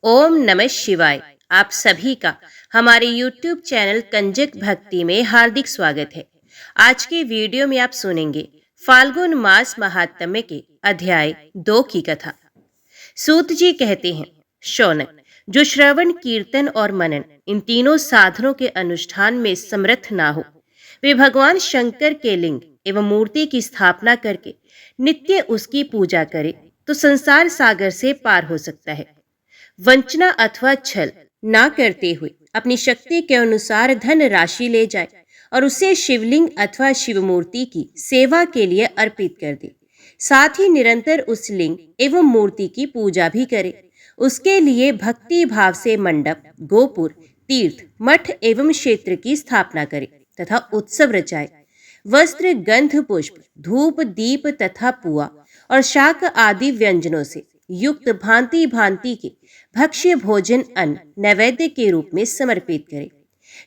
ओम नमः शिवाय। आप सभी का हमारे YouTube चैनल कंजक भक्ति में हार्दिक स्वागत है। आज की वीडियो में आप सुनेंगे फाल्गुन मास महात्म्य के अध्याय 2 की कथा। सूत जी कहते हैं, शौनक, जो श्रवण, कीर्तन और मनन इन तीनों साधनों के अनुष्ठान में समर्थ ना हो, वे भगवान शंकर के लिंग एवं मूर्ति की स्थापना करके नित्य उसकी पूजा करे तो संसार सागर से पार हो सकता है। वंचना अथवा छल ना करते हुए अपनी शक्ति के अनुसार धन राशि ले जाए और उसे शिवलिंग अथवा शिव मूर्ति की सेवा के लिए अर्पित कर दे। साथ ही निरंतर उस लिंग एवं मूर्ति की पूजा भी करे। उसके लिए भक्ति भाव से मंडप, गोपुर, तीर्थ, मठ एवं क्षेत्र की स्थापना करे तथा उत्सव रचाए। वस्त्र, गंध, पुष्प, धूप, दीप तथा पुआ और शाक आदि व्यंजनों से युक्त भांति भांति के भक्ष्य भोजन अन्न नैवेद्य के रूप में समर्पित करें।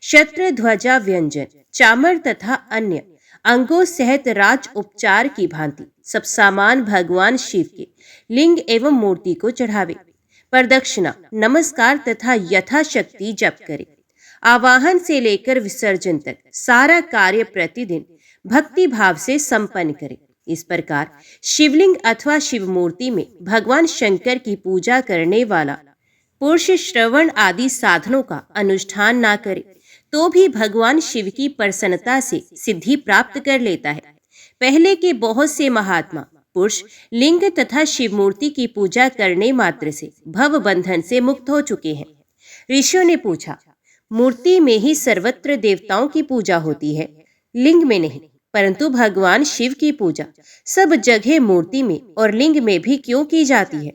शस्त्र, ध्वजा, व्यंजन, चामर तथा अन्य अंगों सहित राज उपचार की भांति सब सामान भगवान शिव के लिंग एवं मूर्ति को चढ़ावे। प्रदक्षिणा, नमस्कार तथा यथाशक्ति जप करे। आवाहन से लेकर विसर्जन तक सारा कार्य प्रतिदिन भक्ति भाव से संपन्न करे। इस प्रकार शिवलिंग अथवा शिव मूर्ति में भगवान शंकर की पूजा करने वाला पुरुष श्रवण आदि साधनों का अनुष्ठान ना करे तो भी भगवान शिव की प्रसन्नता से सिद्धि प्राप्त कर लेता है। पहले के बहुत से महात्मा पुरुष लिंग तथा शिव मूर्ति की पूजा करने मात्र से भव बंधन से मुक्त हो चुके हैं। ऋषियों ने पूछा, मूर्ति में ही सर्वत्र देवताओं की पूजा होती है, लिंग में नहीं, परंतु भगवान शिव की पूजा सब जगह मूर्ति में और लिंग में भी क्यों की जाती है?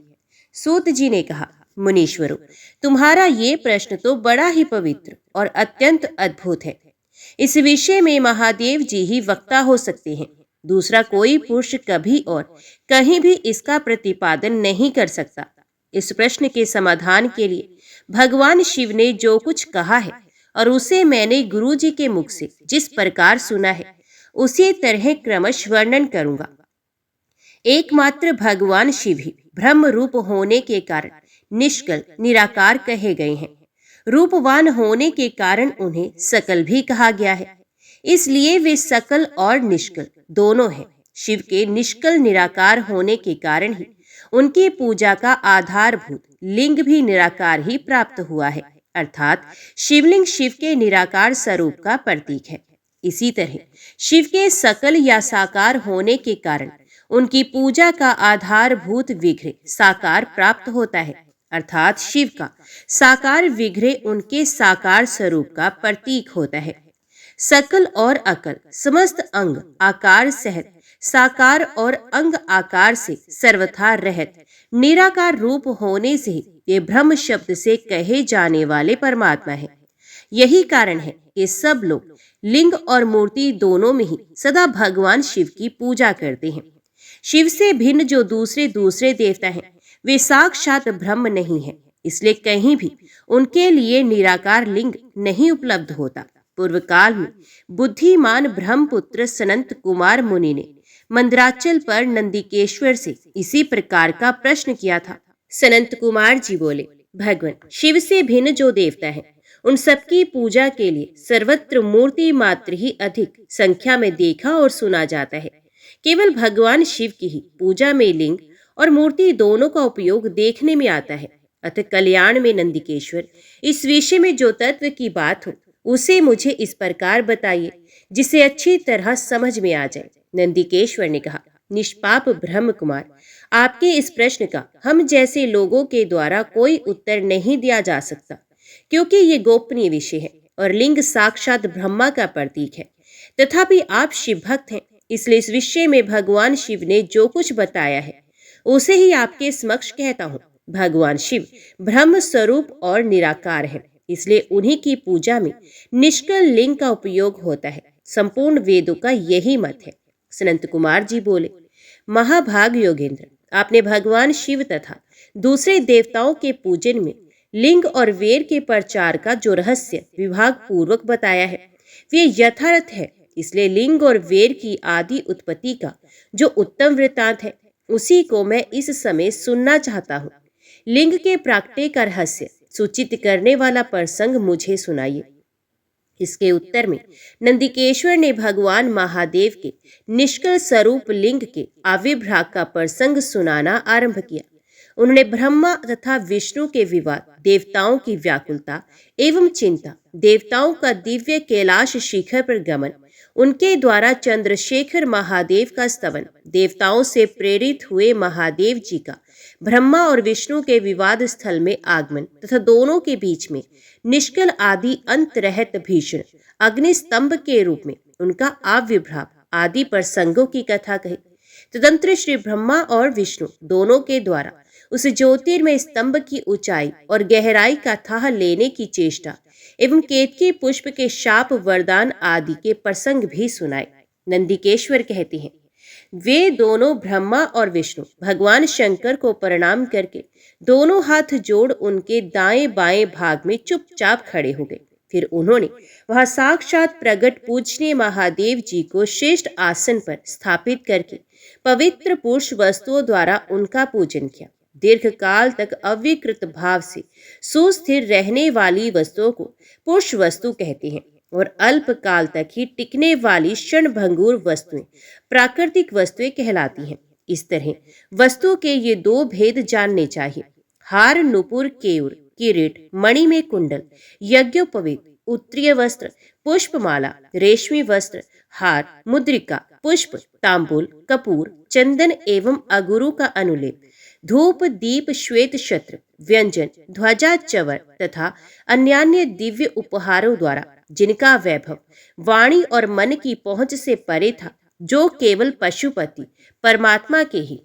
सूत जी ने कहा, मुनीश्वरों, तुम्हारा ये प्रश्न तो बड़ा ही पवित्र और अत्यंत अद्भुत है। इस विषय में महादेव जी ही वक्ता हो सकते हैं। दूसरा कोई पुरुष कभी और कहीं भी इसका प्रतिपादन नहीं कर सकता। इस प्रश्न के समाधान के लिए भगवान शिव ने जो कुछ कहा है और उसे मैंने गुरु जी के मुख से जिस प्रकार सुना है उसी तरह क्रमश वर्णन करूंगा। एकमात्र भगवान शिव ही ब्रह्म रूप होने के कारण निष्कल, निराकार कहे गए हैं। रूपवान होने के कारण उन्हें सकल भी कहा गया है, इसलिए वे सकल और निष्कल दोनों हैं। शिव के निष्कल निराकार होने के कारण ही उनकी पूजा का आधारभूत लिंग भी निराकार ही प्राप्त हुआ है, अर्थात शिवलिंग शिव के निराकार स्वरूप का प्रतीक है। इसी तरह शिव के सकल या साकार होने के कारण उनकी पूजा का आधारभूत विग्रह साकार प्राप्त होता है, अर्थात शिव का साकार विग्रह उनके साकार स्वरूप का प्रतीक होता है। सकल और अकल समस्त अंग आकार सहित साकार और अंग आकार से सर्वथा रहित निराकार रूप होने से ये ब्रह्म शब्द से कहे जाने वाले परमात्मा है। यही कारण है कि सब लोग लिंग और मूर्ति दोनों में ही सदा भगवान शिव की पूजा करते हैं। शिव से भिन्न जो दूसरे देवता हैं, वे साक्षात ब्रह्म नहीं है, इसलिए कहीं भी उनके लिए निराकार लिंग नहीं उपलब्ध होता। पूर्व काल में बुद्धिमान ब्रह्मपुत्र सनंत कुमार मुनि ने मंदराचल पर नंदिकेश्वर से इसी प्रकार का प्रश्न किया था। सनंत कुमार जी बोले, भगवान शिव से भिन्न जो देवता है उन सबकी पूजा के लिए सर्वत्र मूर्ति मात्र ही अधिक संख्या में देखा और सुना जाता है। केवल भगवान शिव की ही पूजा में लिंग और मूर्ति दोनों का उपयोग देखने में आता है। अतः कल्याण में नंदिकेश्वर, इस विषय में जो तत्व की बात हो उसे मुझे इस प्रकार बताइए जिसे अच्छी तरह समझ में आ जाए। नंदिकेश्वर ने कहा, निष्पाप ब्रह्म कुमार, आपके इस प्रश्न का हम जैसे लोगों के द्वारा कोई उत्तर नहीं दिया जा सकता, क्योंकि ये गोपनीय विषय है और लिंग साक्षात ब्रह्मा का प्रतीक है। तथापि आप शिव भक्त हैं, इसलिए इस विषय में भगवान शिव ने जो कुछ बताया है उसे ही आपके समक्ष कहता हूँ। भगवान शिव ब्रह्म स्वरूप और निराकार है, इसलिए उन्हीं की पूजा में निष्कल लिंग का उपयोग होता है। संपूर्ण वेदों का यही मत है। सनंत कुमार जी बोले, महाभाग योगेंद्र, आपने भगवान शिव तथा दूसरे देवताओं के पूजन में लिंग और वेर के प्रचार का जो रहस्य विभाग पूर्वक बताया है वे यथार्थ है। इसलिए लिंग और वेर की आदि उत्पत्ति का जो उत्तम वृत्तांत है उसी को मैं इस समय सुनना चाहता हूँ। लिंग के प्राकट्य का रहस्य सूचित करने वाला प्रसंग मुझे सुनाइए। इसके उत्तर में नंदिकेश्वर ने भगवान महादेव के निष्कल स्वरूप लिंग के आविर्भाव का प्रसंग सुनाना आरंभ किया। उन्होंने ब्रह्मा तथा विष्णु के विवाद, देवताओं की व्याकुलता एवं चिंता, देवताओं का दिव्य कैलाश शिखर पर गमन, उनके द्वारा चंद्रशेखर महादेव का स्तवन, देवताओं से प्रेरित हुए महादेव जी का ब्रह्मा और विष्णु के विवाद स्थल में आगमन तथा दोनों के बीच में निष्कल आदि अंत रहत भीषण अग्नि स्तंभ के रूप में उनका आविर्भाव आदि प्रसंगों की कथा कही। तदंतर श्री ब्रह्मा और विष्णु दोनों के द्वारा उस ज्योतिर्मय स्तंभ की ऊंचाई और गहराई का थाह लेने की चेष्टा एवं केतकी पुष्प के शाप वरदान आदि के प्रसंग भी सुनाए। नंदिकेश्वर कहते हैं, वे दोनों ब्रह्मा और विष्णु भगवान शंकर को प्रणाम करके दोनों हाथ जोड़ उनके दाएं बाएं भाग में चुपचाप खड़े हो गए। फिर उन्होंने वहां साक्षात प्रकट पूजनीय महादेव जी को श्रेष्ठ आसन पर स्थापित करके पवित्र पुरुष वस्तुओं द्वारा उनका पूजन किया। दीर्घ काल तक अविकृत भाव से सुस्थिर रहने वाली वस्तुओं को पुरुष वस्तु कहते हैं और अल्प काल तक ही टिकने वाली क्षणभंगुर वस्तुएं प्राकृतिक वस्तुएं कहलाती हैं। इस तरह वस्तु के ये दो भेद जानने चाहिए। हार, नुपुर, केयूर, किरीट, मणि में कुंडल, यज्ञोपवीत, उत्तरीय वस्त्र, पुष्पमाला, रेशमी वस्त्र, हार, मुद्रिका, पुष्प, तांबूल, कपूर, चंदन एवं अगुरु का अनुलेप, धूप, दीप, श्वेत छत्र, व्यंजन, ध्वजा, चवर तथा अन्यान्य दिव्य उपहारों द्वारा जिनका वैभव वाणी और मन की पहुंच से परे था, जो केवल पशुपति परमात्मा के ही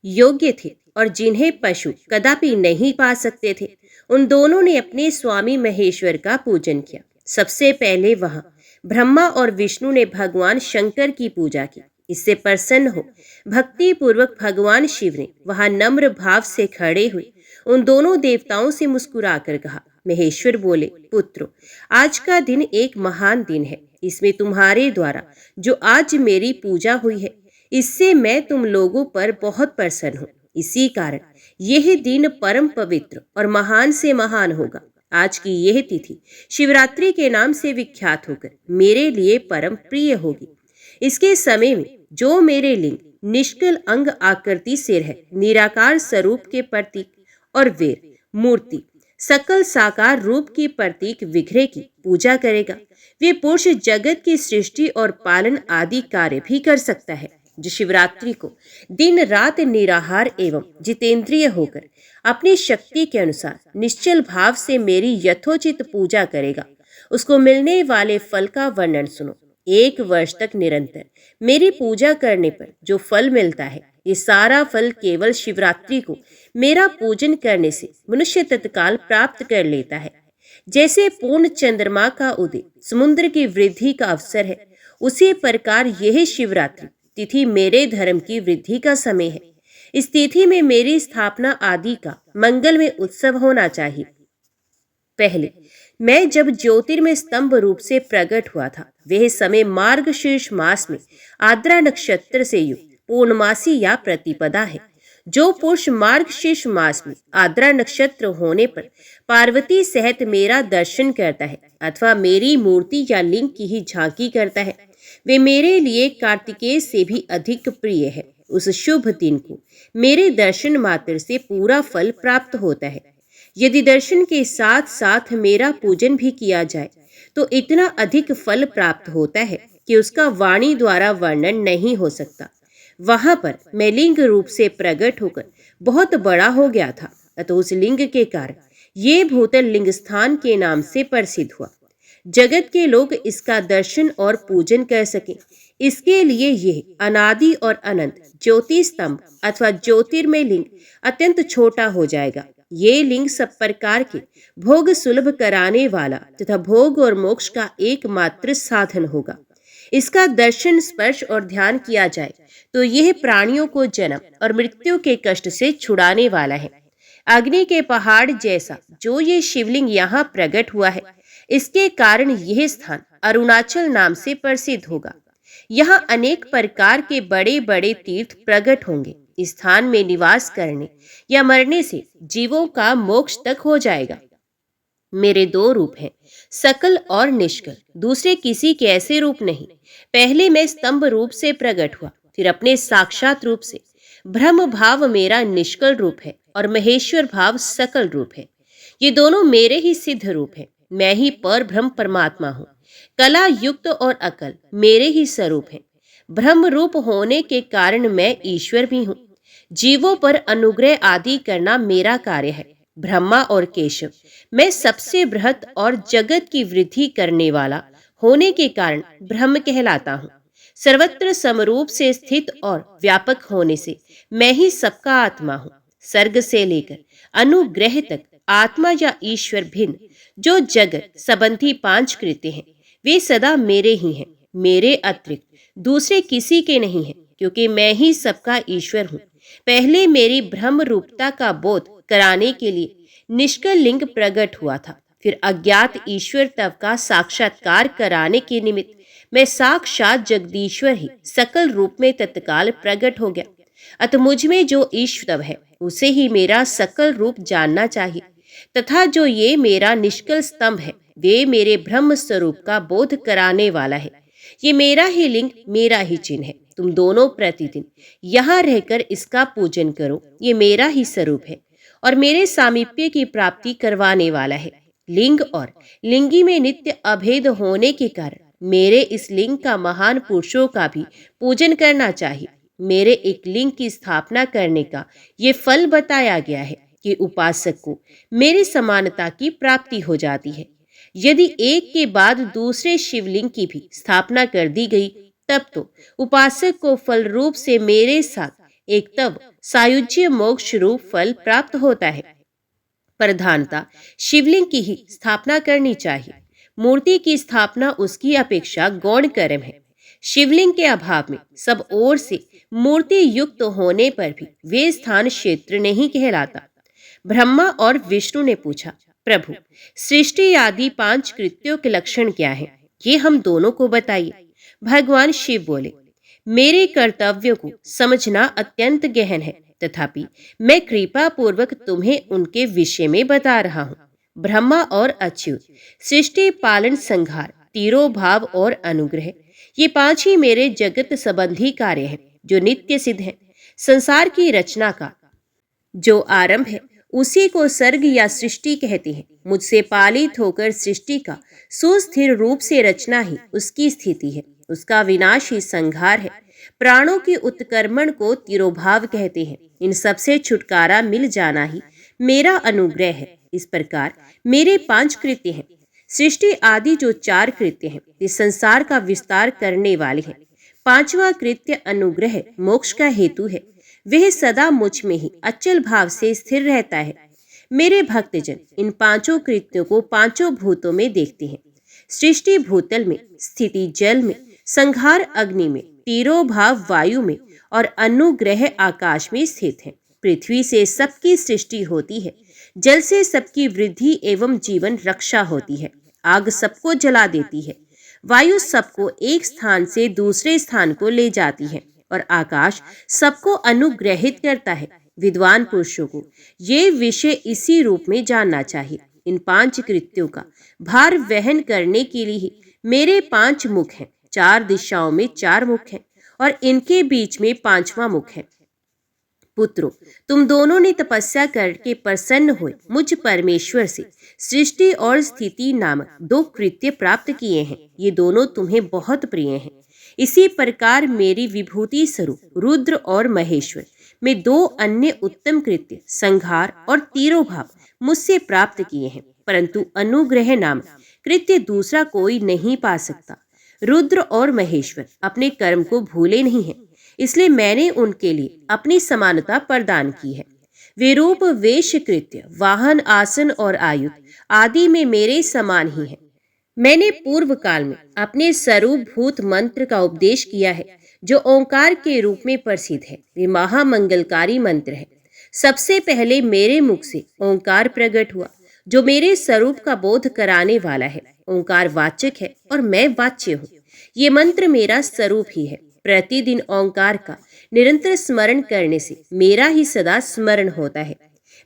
योग्य थे और जिन्हें पशु कदापि नहीं पा सकते थे, उन दोनों ने अपने स्वामी महेश्वर का पूजन किया। सबसे पहले वहां ब्रह्मा और विष्णु ने भगवान शंकर की पूजा की। इससे प्रसन्न हो भक्ति पूर्वक भगवान शिव ने वहां नम्र भाव से खड़े हुए उन दोनों देवताओं से मुस्कुराकर कहा। महेश्वर बोले, पुत्रों, आज का दिन एक महान दिन है। इसमें तुम्हारे द्वारा जो आज मेरी पूजा हुई है, इससे मैं तुम लोगों पर बहुत प्रसन्न हूँ। इसी कारण यह दिन परम पवित्र और महान से महान होगा। आज की यह तिथि शिवरात्रि के नाम से विख्यात होकर मेरे लिए परम प्रिय होगी। इसके समय में जो मेरे लिंग, निष्कल अंग आकृति सिर है, निराकार स्वरूप के प्रतीक और वेर मूर्ति सकल साकार रूप की प्रतीक विग्रह की पूजा करेगा, वे पुरुष जगत की सृष्टि और पालन आदि कार्य भी कर सकता है। जो शिवरात्रि को दिन रात निराहार एवं जितेंद्रिय होकर अपनी शक्ति के अनुसार निश्चल भाव से मेरी यथोचित पूजा करेगा, उसको मिलने वाले फल का वर्णन सुनो। 1 वर्ष तक निरंतर मेरी पूजा करने पर जो फल मिलता है, ये सारा फल केवल शिवरात्रि को मेरा पूजन करने से मनुष्य तत्काल प्राप्त कर लेता है। जैसे पूर्ण चंद्रमा का उदय समुद्र की वृद्धि का अवसर है, उसी प्रकार यह शिवरात्रि तिथि मेरे धर्म की वृद्धि का समय है। इस तिथि में मेरी स्थापना आदि का मंगलमय उत्सव होना चाहिए। पहले मैं जब ज्योतिर्मय स्तंभ रूप से प्रकट हुआ था, वह समय मार्गशीर्ष मास में आद्रा नक्षत्र से युक्त पूर्णमासी या प्रतिपदा है। जो पुरुष मार्गशीर्ष मास में आद्रा नक्षत्र होने पर पार्वती सहित मेरा दर्शन करता है अथवा मेरी मूर्ति या लिंग की ही झांकी करता है, वे मेरे लिए कार्तिकेय से भी अधिक प्रिय है। उस शुभ दिन को मेरे दर्शन मात्र से पूरा फल प्राप्त होता है। यदि दर्शन के साथ साथ मेरा पूजन भी किया जाए तो इतना अधिक फल प्राप्त होता है कि उसका वाणी द्वारा वर्णन नहीं हो सकता। वहां पर मैं लिंग रूप से प्रकट होकर बहुत बड़ा हो गया था, अतः उस लिंग के कारण ये भूतल लिंग स्थान के नाम से प्रसिद्ध हुआ। जगत के लोग इसका दर्शन और पूजन कर सकें, इसके लिए यह अनादि और अनंत ज्योति स्तंभ अथवा ज्योतिर्मय लिंग अत्यंत छोटा हो जाएगा। ये लिंग सब प्रकार के भोग सुलभ कराने वाला तथा भोग और मोक्ष का एकमात्र साधन होगा। इसका दर्शन, स्पर्श और ध्यान किया जाए तो यह प्राणियों को जन्म और मृत्यु के कष्ट से छुड़ाने वाला है। अग्नि के पहाड़ जैसा जो ये शिवलिंग यहाँ प्रकट हुआ है, इसके कारण यह स्थान अरुणाचल नाम से प्रसिद्ध होगा। यहाँ अनेक प्रकार के बड़े बड़े तीर्थ प्रकट होंगे। स्थान में निवास करने या मरने से जीवों का मोक्ष तक हो जाएगा। मेरे दो रूप हैं, सकल और निष्कल, दूसरे किसी के ऐसे रूप नहीं। पहले मैं स्तंभ रूप से प्रकट हुआ, फिर अपने साक्षात रूप से। ब्रह्म भाव मेरा निष्कल रूप है और महेश्वर भाव सकल रूप है। ये दोनों मेरे ही सिद्ध रूप हैं। मैं ही पर ब्रह्म परमात्मा हूँ। कला, युक्त और अकल मेरे ही स्वरूप हैं। ब्रह्म रूप होने के कारण मैं ईश्वर भी हूँ। जीवों पर अनुग्रह आदि करना मेरा कार्य है। ब्रह्मा और केशव, मैं सबसे बृहत और जगत की वृद्धि करने वाला होने के कारण ब्रह्म कहलाता हूँ। सर्वत्र समरूप से स्थित और व्यापक होने से मैं ही सबका आत्मा हूँ। सर्ग से लेकर अनुग्रह तक आत्मा या ईश्वर भिन्न जो जगत संबंधी पांच कृत्य हैं, वे सदा मेरे ही हैं। मेरे अतिरिक्त दूसरे किसी के नहीं हैं, क्योंकि मैं ही सबका ईश्वर हूँ। पहले मेरी ब्रह्म रूपता का बोध कराने के लिए निष्कल लिंग प्रकट हुआ था। फिर अज्ञात ईश्वर तत्व का साक्षात्कार कराने के निमित्त मैं साक्षात जगदीश्वर ही सकल रूप में तत्काल प्रकट हो गया। अतः मुझ में जो ईश्वर है उसे ही मेरा सकल रूप जानना चाहिए, तथा जो ये मेरा निष्कल स्तंभ है वे मेरे ब्रह्म स्वरूप का बोध कराने वाला है। ये मेरा ही लिंग, मेरा ही चिन्ह है। तुम दोनों प्रतिदिन यहाँ रहकर इसका पूजन करो। ये मेरा ही स्वरूप है और मेरे सामीप्य की प्राप्ति करवाने वाला है। लिंग और लिंगी में नित्य अभेद होने के कारण मेरे इस लिंग का महान पुरुषों का भी पूजन करना चाहिए। मेरे एक लिंग की स्थापना करने का ये फल बताया गया है कि उपासक को मेरी समानता की प्राप्ति हो जाती है। यदि एक के बाद दूसरे शिवलिंग की भी स्थापना कर दी गई, तब तो उपासक को फल रूप से मेरे साथ एक तब सायुज्य मोक्ष रूप फल प्राप्त होता है। प्रधानता शिवलिंग की ही स्थापना करनी चाहिए। मूर्ति की स्थापना उसकी अपेक्षा गौण कर्म है। शिवलिंग के अभाव में सब ओर से मूर्ति युक्त होने पर भी वे स्थान क्षेत्र नहीं कहलाता। ब्रह्मा और विष्णु ने पूछा, प्रभु, सृष्टि आदि पांच कृत्यों के लक्षण क्या हैं? ये हम दोनों को बताइए। भगवान शिव बोले, मेरे कर्तव्यों को समझना अत्यंत गहन है, तथापि मैं कृपा पूर्वक तुम्हें उनके विषय में बता रहा हूँ। ब्रह्मा और अच्युत, सृष्टि, पालन, संहार, तिरोभाव और अनुग्रह, ये पांच ही मेरे जगत संबंधी कार्य हैं जो नित्य सिद्ध हैं। संसार की रचना का जो आरंभ है उसी को सर्ग या सृष्टि कहते हैं। मुझसे पालित होकर सृष्टि का सुस्थिर रूप से रचना ही उसकी स्थिति है। उसका विनाश ही संहार है। प्राणों के उत्क्रमण को तिरोभाव कहते हैं। इन सब से छुटकारा मिल जाना ही मेरा अनुग्रह है। इस प्रकार मेरे पांच कृत्य हैं। सृष्टि आदि जो चार कृत्य हैं वे संसार का विस्तार करने वाले हैं। पांचवा कृत्य अनुग्रह मोक्ष का हेतु है। वह सदा मुझ में ही अचल भाव से स्थिर रहता है। मेरे भक्तजन इन पांचों कृत्यों को पांचों भूतों में देखते हैं। सृष्टि भूतल में, स्थिति जल में, संहार अग्नि में, तिरोभाव वायु में और अनुग्रह आकाश में स्थित है। पृथ्वी से सबकी सृष्टि होती है। जल से सबकी वृद्धि एवं जीवन रक्षा होती है। आग सबको जला देती है। वायु सबको एक स्थान से दूसरे स्थान को ले जाती है और आकाश सबको अनुग्रहित करता है। विद्वान पुरुषों को ये विषय इसी रूप में जानना चाहिए। इन पांच कृत्यों का भार वहन करने के लिए ही मेरे पांच मुख हैं। चार दिशाओं में चार मुख हैं और इनके बीच में पांचवा मुख है। पुत्रों, तुम दोनों ने तपस्या करके प्रसन्न हुए मुझ परमेश्वर से सृष्टि और स्थिति नामक दो कृत्य प्राप्त किए हैं। ये दोनों तुम्हें बहुत प्रिय हैं। इसी प्रकार मेरी विभूति स्वरूप रुद्र और महेश्वर में दो अन्य उत्तम कृत्य संहार और तिरोभाव मुझसे प्राप्त किए हैं, परंतु अनुग्रह नाम कृत्य दूसरा कोई नहीं पा सकता। रुद्र और महेश्वर अपने कर्म को भूले नहीं हैं, इसलिए मैंने उनके लिए अपनी समानता प्रदान की है। वे रूप, वेश, कृत्य, वाहन, आसन और आयुध आदि में मेरे समान ही हैं। मैंने पूर्व काल में अपने स्वरूप भूत मंत्र का उपदेश किया है, जो ओंकार के रूप में प्रसिद्ध है। वे महामंगलकारी मंत्र है। सबसे पहले मेरे मुख से ओंकार प्रकट हुआ, जो मेरे स्वरूप का बोध कराने वाला है। ओंकार वाचक है और मैं वाच्य हूँ। ये मंत्र मेरा स्वरूप ही है। प्रतिदिन ओंकार का निरंतर स्मरण करने से मेरा ही सदा स्मरण होता है।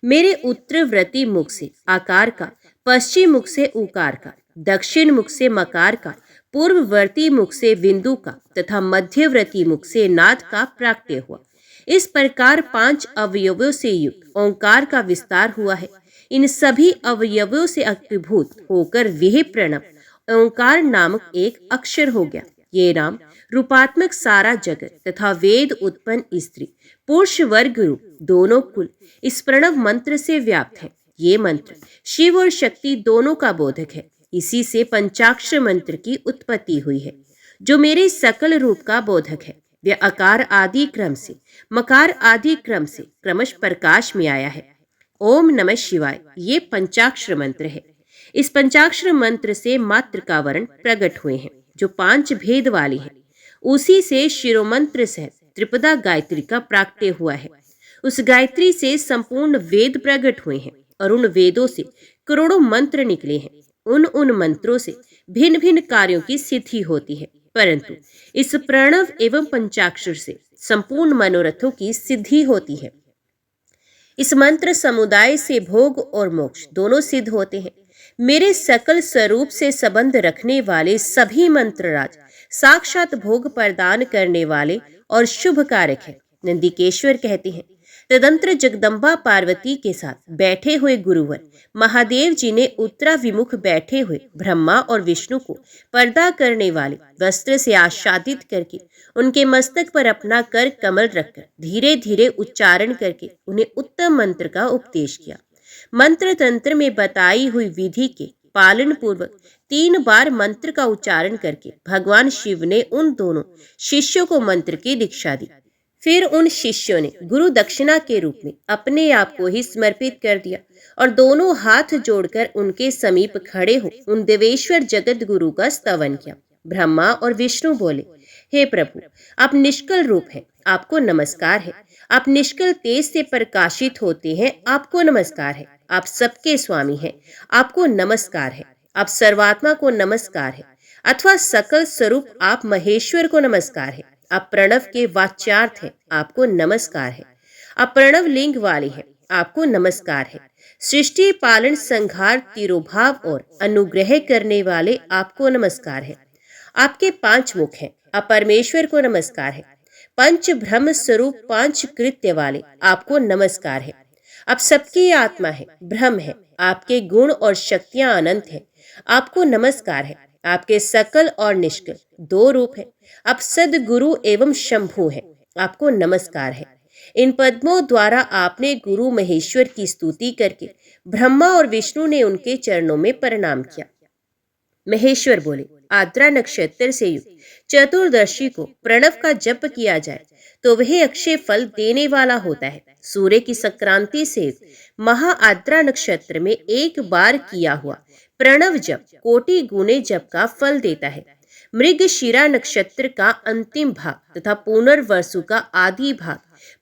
मेरे उत्तरवर्ती मुख से आकार का, पश्चिम मुख से उकार का, दक्षिण मुख से मकार का, पूर्ववर्ती मुख से बिंदु का तथा मध्यवर्ती मुख से नाद का प्राकट्य हुआ। इस प्रकार 5 अवयवों से युक्त ओंकार का विस्तार हुआ है। इन सभी अवयवों से अभिभूत होकर वह प्रणव ओंकार नामक एक अक्षर हो गया। ये नाम रूपात्मक सारा जगत तथा वेद उत्पन्न स्त्री पुरुष वर्ग रूप दोनों कुल इस प्रणव मंत्र से व्याप्त है। ये मंत्र शिव और शक्ति दोनों का बोधक है। इसी से पंचाक्षर मंत्र की उत्पत्ति हुई है, जो मेरे सकल रूप का बोधक है। वह अकार आदि क्रम से, मकार आदि क्रम से क्रमश प्रकाश में आया है। ओम नमः शिवाय ये पंचाक्षर मंत्र है। इस पंचाक्षर मंत्र से मात्र का वर्ण प्रकट हुए हैं, जो 5 भेद वाली है। उसी से शिरोमंत्र सहित त्रिपदा गायत्री का प्राकट्य हुआ है। उस गायत्री से संपूर्ण वेद प्रकट हुए हैं और उन वेदों से करोड़ों मंत्र निकले हैं। उन मंत्रों से भिन्न भिन्न कार्यों की सिद्धि होती है, परंतु इस प्रणव एवं पंचाक्षर से संपूर्ण मनोरथों की सिद्धि होती है। इस मंत्र समुदाय से भोग और मोक्ष दोनों सिद्ध होते हैं। मेरे सकल स्वरूप से संबंध रखने वाले सभी मंत्रराज साक्षात भोग प्रदान करने वाले और शुभ कारक है। नंदिकेश्वर कहते हैं, तदंतर जगदम्बा पार्वती के साथ बैठे हुए गुरुवर महादेव जी ने उत्तराभिमुख बैठे हुए ब्रह्मा और विष्णु को पर्दा करने वाले वस्त्र से आच्छादित करके उनके मस्तक पर अपना कर कमल रखकर धीरे धीरे उच्चारण करके उन्हें उत्तम मंत्र का उपदेश किया। मंत्र तंत्र में बताई हुई विधि के पालन पूर्वक 3 बार मंत्र का उच्चारण करके भगवान शिव ने उन दोनों शिष्यों को मंत्र की दीक्षा दी। फिर उन शिष्यों ने गुरु दक्षिणा के रूप में अपने आप को ही समर्पित कर दिया और दोनों हाथ जोड़कर उनके समीप खड़े हो उन देवेश्वर जगत गुरु का स्तवन किया। ब्रह्मा और विष्णु बोले, हे प्रभु, आप निष्कल रूप हैं, आपको नमस्कार है। आप निष्कल तेज से प्रकाशित होते हैं, आपको नमस्कार है। आप सबके स्वामी हैं, आपको नमस्कार है। आप सर्वात्मा को नमस्कार है, अथवा सकल स्वरूप आप महेश्वर को नमस्कार है। आप प्रणव के वाच्यार्थ हैं, आपको नमस्कार है। आप प्रणव लिंग वाले हैं, आपको नमस्कार है। सृष्टि पालन संहार तिरोभाव और अनुग्रह करने वाले आपको नमस्कार है। आपके 5 मुख हैं, आप परमेश्वर को नमस्कार है। पंच ब्रह्म स्वरूप 5 कृत्य वाले आपको नमस्कार है। आप सबकी आत्मा है, ब्रह्म है। आपके गुण और शक्तियां अनंत है, आपको नमस्कार है। आपके सकल और निष्कल 2 रूप है। आप सदगुरु एवं शंभु हैं, आपको नमस्कार है। इन पद्मों द्वारा आपने गुरु महेश्वर की स्तुति करके ब्रह्मा और विष्णु ने उनके चरणों में प्रणाम किया। महेश्वर बोले, आद्रा नक्षत्र से युक्त चतुर्दशी को प्रणव का जप किया जाए तो वह अक्षय फल देने वाला होता है। सूर्य की संक्रांति से महा आद्रा नक्षत्र में एक बार किया हुआ प्रणव जप कोटि गुने जप का फल देता है। मृगशिरा नक्षत्र का अंतिम भाग तथा पुनर्वसु का आदि भाग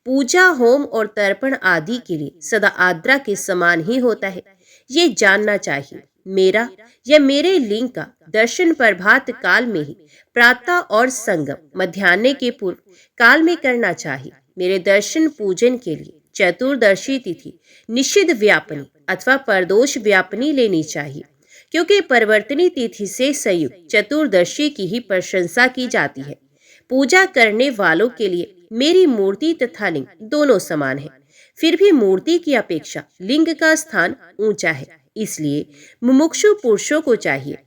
पूजा होम और तर्पण आदि के लिए सदा आद्रा के समान ही होता है। ये जानना चाहिए। मेरा या मेरे लिंग का दर्शन प्रभात काल में ही प्रातः और संगम मध्याह्न के पूर्व काल में करना चाहिए। मेरे दर्शन पूजन के लिए चतुर्दशी तिथि निषिद्ध व्यापनी अथवा परदोष व्यापनी लेनी चाहिए, क्योंकि परिवर्तनी तिथि से संयुक्त चतुर्दशी की ही प्रशंसा की जाती है। पूजा करने वालों के लिए मेरी मूर्ति तथा लिंग दोनों समान है। फिर भी मूर्ति की अपेक्षा लिंग का स्थान ऊंचा है, इसलिए मुमुक्षु पुरुषों को चाहिए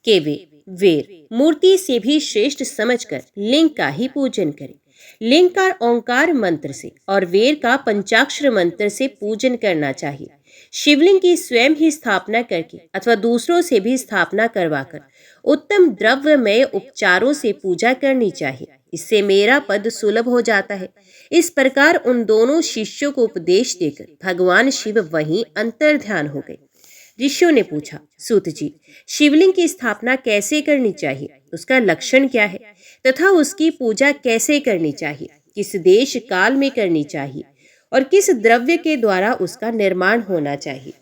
कि वे वेर मूर्ति से भी श्रेष्ठ समझकर लिंग का ही पूजन करें। लिंग का ओंकार मंत्र से और वेर का पंचाक्षर मंत्र से पूजन करना चाहिए। शिवलिंग की स्वयं ही स्थापना करके अथवा दूसरों से भी स्थापना करवाकर उत्तम द्रव्यमय उपचारों से पूजा करनी चाहिए। इससे मेरा पद सुलभ हो जाता है। इस प्रकार उन दोनों शिष्यों को उपदेश देकर भगवान शिव वहीं अंतर्ध्यान हो गए। ऋषियों ने पूछा, सूत जी, शिवलिंग की स्थापना कैसे करनी चाहिए, उसका लक्षण क्या है तथा उसकी पूजा कैसे करनी चाहिए, किस देश काल में करनी चाहिए और किस द्रव्य के द्वारा उसका निर्माण होना चाहिए।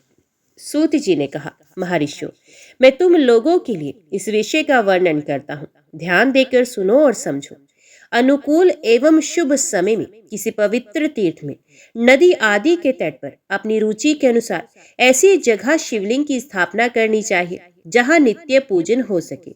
सूत जी ने कहा, महर्षियों, मैं तुम लोगों के लिए इस विषय का वर्णन करता हूँ, ध्यान देकर सुनो और समझो। अनुकूल एवं शुभ समय में किसी पवित्र तीर्थ में, नदी आदि के तट पर अपनी रुचि के अनुसार ऐसी जगह शिवलिंग की स्थापना करनी चाहिए जहां नित्य पूजन हो सके।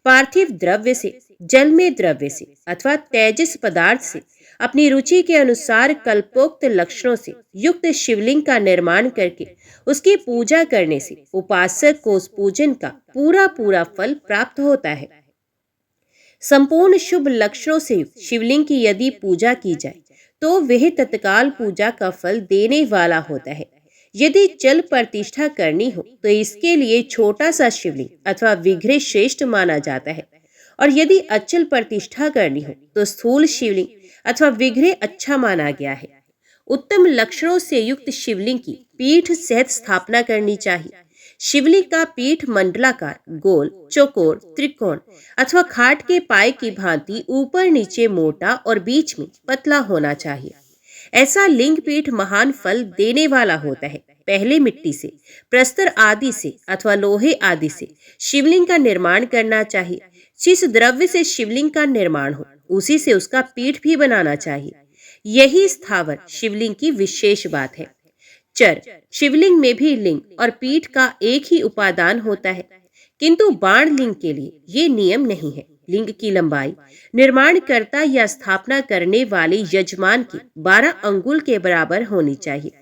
पार्थिव द्रव्य से, जल में द्रव्य से अथवा तेजस पदार्थ से अपनी रुचि के अनुसार कल्पोक्त लक्षणों से युक्त शिवलिंग का निर्माण करके उसकी पूजा करने से उपासक को उस पूजन का पूरा पूरा फल प्राप्त होता है। संपूर्ण शुभ लक्षणों से युक्त शिवलिंग की यदि पूजा की जाए तो वह तत्काल पूजा का फल देने वाला होता है। यदि चल प्रतिष्ठा करनी हो तो इसके लिए छोटा सा शिवलिंग अथवा विग्रह श्रेष्ठ माना जाता है, और यदि अचल प्रतिष्ठा करनी हो तो स्थूल शिवलिंग अथवा विग्रह अच्छा माना गया है। उत्तम लक्षणों से युक्त शिवलिंग की पीठ सहित स्थापना करनी चाहिए। शिवलिंग का पीठ मंडलाकार, गोल, चौकोर, त्रिकोण अथवा खाट के पाए की भांति ऊपर नीचे मोटा और बीच में पतला होना चाहिए। ऐसा लिंग पीठ महान फल देने वाला होता है। पहले मिट्टी से, प्रस्तर आदि से अथवा लोहे आदि से शिवलिंग का निर्माण करना चाहिए। जिस द्रव्य से शिवलिंग का निर्माण हो उसी से उसका पीठ भी बनाना चाहिए। यही स्थावर शिवलिंग की विशेष बात है। चर शिवलिंग में भी लिंग और पीठ का एक ही उपादान होता है, किंतु बाण लिंग के लिए ये नियम नहीं है। लिंग की लंबाई निर्माणकर्ता या स्थापना करने वाले यजमान के 12 अंगुल के बराबर होनी चाहिए।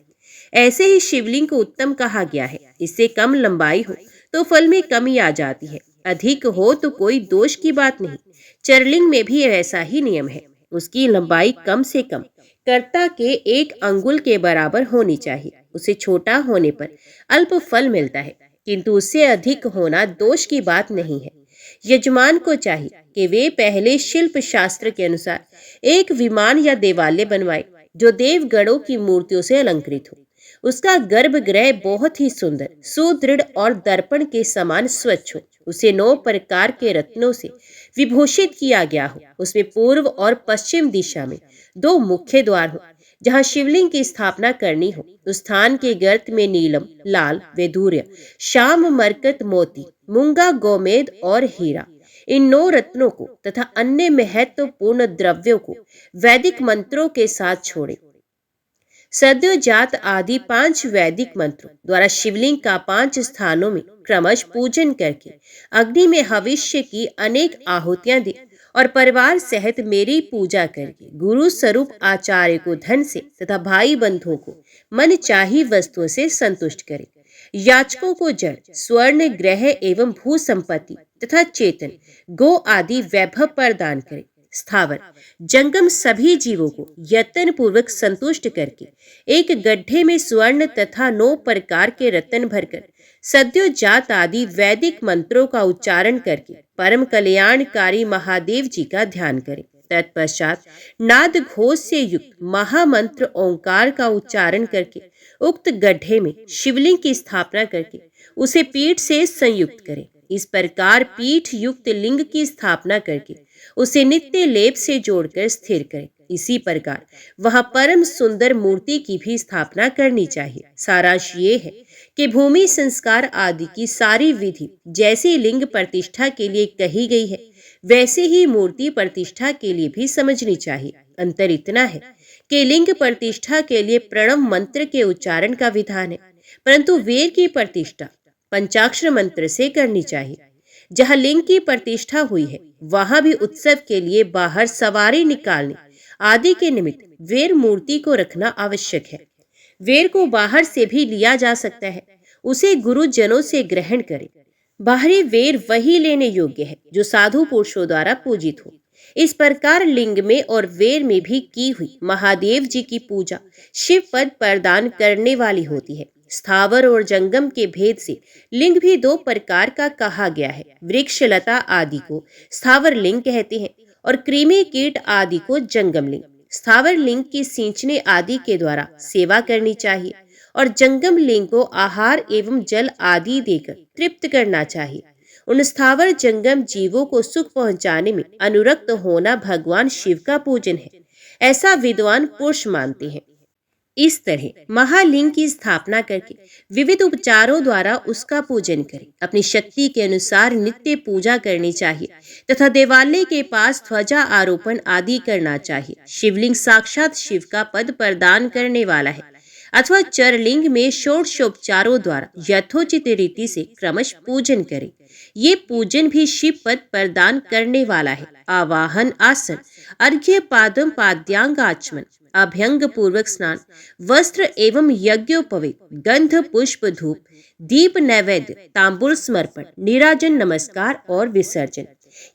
ऐसे ही शिवलिंग को उत्तम कहा गया है। इससे कम लंबाई हो तो फल में कमी आ जाती है, अधिक हो तो कोई दोष की बात नहीं। चरलिंग में भी ऐसा ही नियम है। उसकी लंबाई कम से कम कर्ता के 1 अंगुल के बराबर होनी चाहिए। उसे छोटा होने पर अल्प फल मिलता है, किंतु उससे अधिक होना दोष की बात नहीं है। यजमान को चाहिए कि वे पहले शिल्प शास्त्र के अनुसार एक विमान या देवालय बनवाए जो देवगणों की मूर्तियों से अलंकृत हो। उसका गर्भगृह बहुत ही सुंदर, सुदृढ़ और दर्पण के समान स्वच्छ हो। उसे 9 प्रकार के रत्नों से विभूषित किया गया हो। उसमें पूर्व और पश्चिम दिशा में 2 मुख्य द्वार हो। जहाँ शिवलिंग की स्थापना करनी हो उस स्थान के गर्त में नीलम, लाल, वैदूर्य, श्याम, मरकत, मोती, मूंगा, गोमेद और हीरा, इन 9 रत्नों को तथा अन्य महत्वपूर्ण द्रव्यों को वैदिक मंत्रों के साथ छोड़े। सद्योजात आदि 5 वैदिक मंत्रों द्वारा शिवलिंग का 5 स्थानों में क्रमश पूजन करके अग्नि में हविष्य की अनेक आहुतियां दे और परिवार सहित मेरी पूजा करके गुरु स्वरूप आचार्य को धन से तथा भाई बंधुओं को मन चाही वस्तुओं से संतुष्ट करे। याचकों को जड़, स्वर्ण, ग्रह एवं भू संपत्ति तथा चेतन, गो आदि वैभव प्रदान करे। स्थावर, जंगम सभी जीवों को यत्न पूर्वक संतुष्ट करके एक गड्ढे में स्वर्ण तथा 9 प्रकार के रत्न भरकर सद्योजात आदि वैदिक मंत्रों का उच्चारण करके परम कल्याणकारी महादेव जी का ध्यान करें। तत्पश्चात नाद घोष से युक्त महामंत्र ओंकार का उच्चारण करके उक्त गड्ढे में शिवलिंग की स्थापना करके उसे पीठ से संयुक्त करें। इस प्रकार पीठ युक्त लिंग की स्थापना करके उसे नित्य लेप से जोड़कर स्थिर करें। इसी प्रकार वहां परम सुंदर मूर्ति की भी स्थापना करनी चाहिए। सारांश ये है कि भूमि संस्कार आदि की सारी विधि जैसी लिंग प्रतिष्ठा के लिए कही गई है वैसे ही मूर्ति प्रतिष्ठा के लिए भी समझनी चाहिए। अंतर इतना है कि लिंग प्रतिष्ठा के लिए प्रणव मंत्र के उच्चारण का विधान है, परंतु वेद की प्रतिष्ठा पंचाक्षर मंत्र से करनी चाहिए। जहाँ लिंग की प्रतिष्ठा हुई है वहां भी उत्सव के लिए बाहर सवारी निकालने आदि के निमित्त वेर मूर्ति को रखना आवश्यक है। वेर को बाहर से भी लिया जा सकता है, उसे गुरुजनों से ग्रहण करें। बाहरी वेर वही लेने योग्य है जो साधु पुरुषों द्वारा पूजित हो। इस प्रकार लिंग में और वेर में भी की हुई महादेव जी की पूजा शिव पद प्रदान करने वाली होती है। स्थावर और जंगम के भेद से लिंग भी 2 प्रकार का कहा गया है। वृक्ष लता आदि को स्थावर लिंग कहते हैं और कृमि कीट आदि को जंगम लिंग। स्थावर लिंग की सींचने आदि के द्वारा सेवा करनी चाहिए और जंगम लिंग को आहार एवं जल आदि देकर तृप्त करना चाहिए। उन स्थावर जंगम जीवों को सुख पहुंचाने में अनुरक्त होना भगवान शिव का पूजन है, ऐसा विद्वान पुरुष मानते हैं। इस तरह महालिंग की स्थापना करके विविध उपचारों द्वारा उसका पूजन करें। अपनी शक्ति के अनुसार नित्य पूजा करनी चाहिए तथा देवालय के पास ध्वजा आरोपण आदि करना चाहिए। शिवलिंग साक्षात शिव का पद प्रदान करने वाला है अथवा चरलिंग में षोडशोपचारों द्वारा यथोचित रीति से क्रमश पूजन करें। ये पूजन भी शिव पद प्रदान करने वाला है। आवाहन आसन, अर्घ्य पादम पाद्यांग आचमन, अभ्यंग पूर्वक स्नान, वस्त्र एवं यज्ञोपवीत, गंध पुष्प धूप, दीप नैवेद्य, तांबूल समर्पण, नीराजन नमस्कार और विसर्जन।